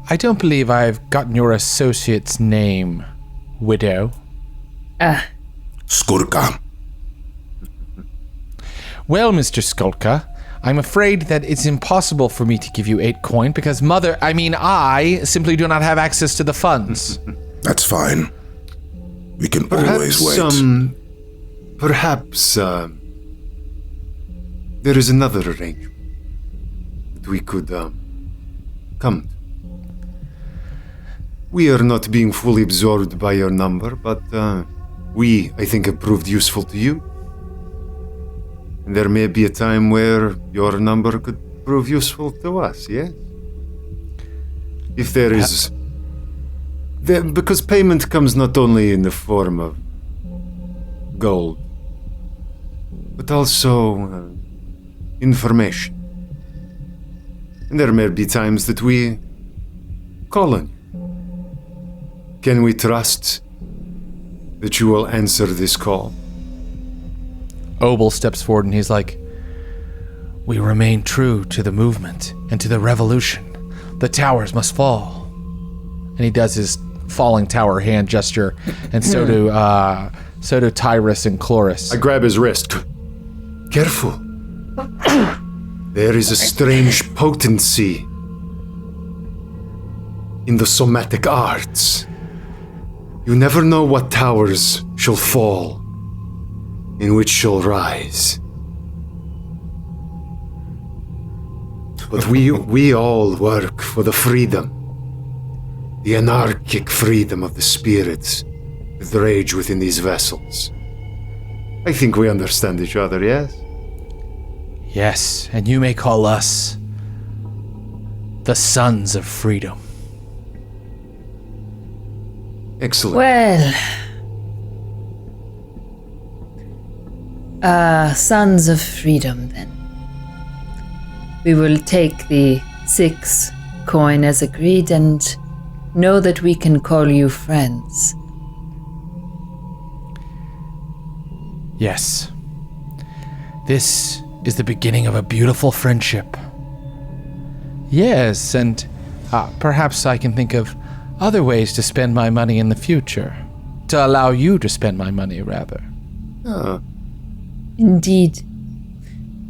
I don't believe I've gotten your associate's name, widow. Skurka. Well, Mr. Skulka, I'm afraid that it's impossible for me to give you 8 coin because I simply do not have access to the funds. That's fine. We can always wait. Perhaps there is another arrangement that we could come to. We are not being fully absorbed by your number, but I think, have proved useful to you. And there may be a time where your number could prove useful to us, yes? If there is... because payment comes not only in the form of gold, but also information. And there may be times that we call on you. Can we trust that you will answer this call? Obel steps forward and he's like, we remain true to the movement and to the revolution. The towers must fall. And he does his falling tower hand gesture, and so do Tyrus and Chloris. I grab his wrist. Careful. There is a strange potency in the somatic arts. You never know what towers shall fall, in which shall rise. But we all work for the freedom, the anarchic freedom of the spirits that rage within these vessels. I think we understand each other, yes? Yes, and you may call us the Sons of Freedom. Excellent. Well, Sons of Freedom, then. We will take the 6 coin as agreed and know that we can call you friends. Yes. This is the beginning of a beautiful friendship. Yes, and perhaps I can think of other ways to spend my money in the future. To allow you to spend my money, rather. Oh. Indeed.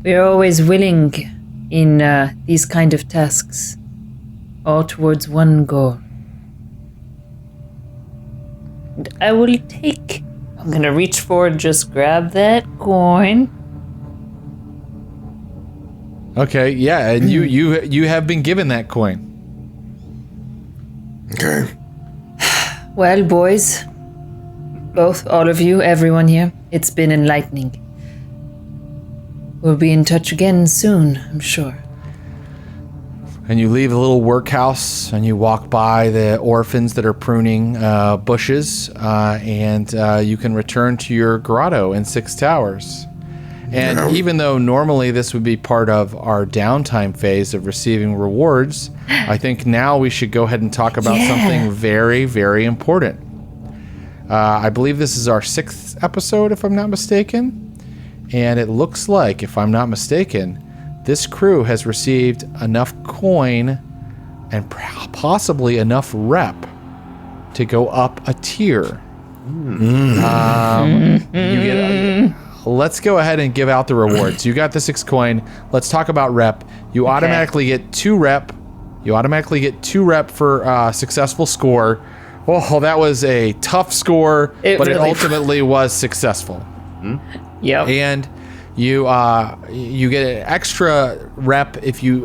We are always willing in these kind of tasks, all towards one goal. And I will take... I'm gonna reach forward, just grab that coin. Okay, yeah, and you have been given that coin. Okay. Well, boys, all of you, everyone here, it's been enlightening. We'll be in touch again soon, I'm sure. And you leave the little workhouse and you walk by the orphans that are pruning bushes, and you can return to your grotto in 6 Towers. And even though normally this would be part of our downtime phase of receiving rewards, I think now we should go ahead and talk about something very, very important. I believe this is our 6th episode, if I'm not mistaken. And it looks like, if I'm not mistaken, this crew has received enough coin and possibly enough rep to go up a tier. Let's go ahead and give out the rewards. You got the 6 coin. Let's talk about rep. You automatically get 2 rep. You automatically get 2 rep for successful score. Oh, that was a tough score, but it ultimately was successful. Yep. And you get an extra rep if you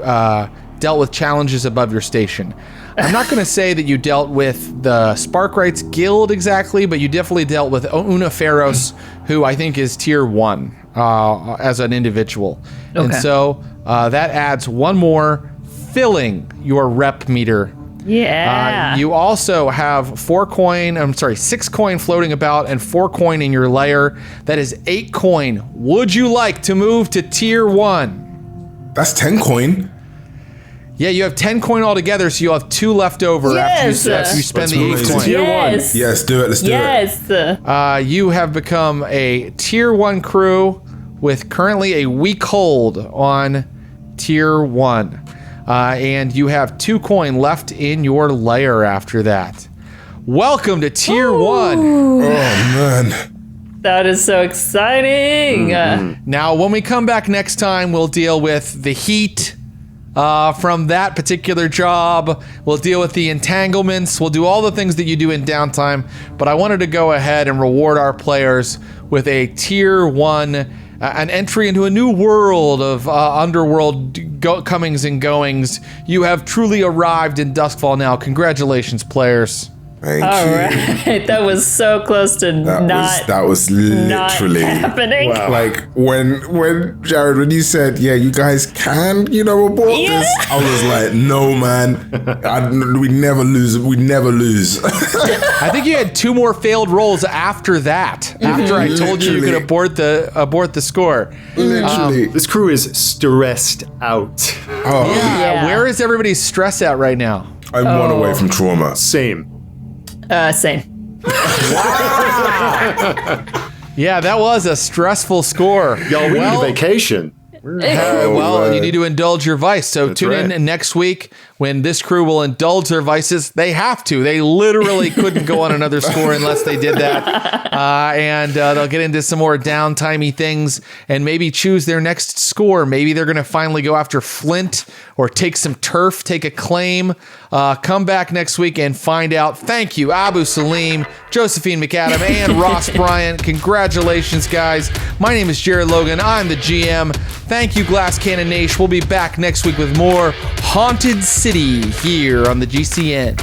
dealt with challenges above your station. I'm not going to say that you dealt with the Sparkrights Guild exactly, but you definitely dealt with Una Feros, who I think is tier 1 as an individual. Okay. And so that adds 1 more, filling your rep meter. Yeah. You also have 6 coin floating about and 4 coin in your layer. That is 8 coin. Would you like to move to tier 1? That's 10 coin. Yeah, you have 10 coin altogether, so you'll have 2 left over after you spend the 8 coin. Tier 1. Yes, do it. Let's do it. You have become a tier 1 crew with currently a weak hold on tier 1. and you have 2 coin left in your layer after that. Welcome to Tier 1. Oh, man. That is so exciting. Now, when we come back next time, we'll deal with the heat from that particular job. We'll deal with the entanglements. We'll do all the things that you do in downtime. But I wanted to go ahead and reward our players with a Tier 1, an entry into a new world of underworld comings and goings. You have truly arrived in Doskvol now. Congratulations, players. Thank All you. right. That was so close to That was literally not happening. Wow. like when Jared, when you said, yeah, you guys can, abort Yeah. this, I was like, no, man, we never lose. We never lose. I think you had 2 more failed rolls after that. After I told you could Literally. abort the score. Literally. This crew is stressed out. Oh, Yeah. Where is everybody's stress at right now? I'm one away from trauma. Same. Same. Yeah, that was a stressful score. Y'all, we need a vacation. Well, you need to indulge your vice. So tune right. in next week when this crew will indulge their vices. They have to. They literally couldn't go on another score unless they did that. And they'll get into some more downtimey things and maybe choose their next score. Maybe they're going to finally go after Flint or take some turf, take a claim. Come back next week and find out. Thank you, Abu Salim, Josephine McAdam, and Ross Bryant. Congratulations, guys. My name is Jared Logan. I'm the GM. Thank you, Glass Cannon Naish. We'll be back next week with more Haunted City here on the GCN.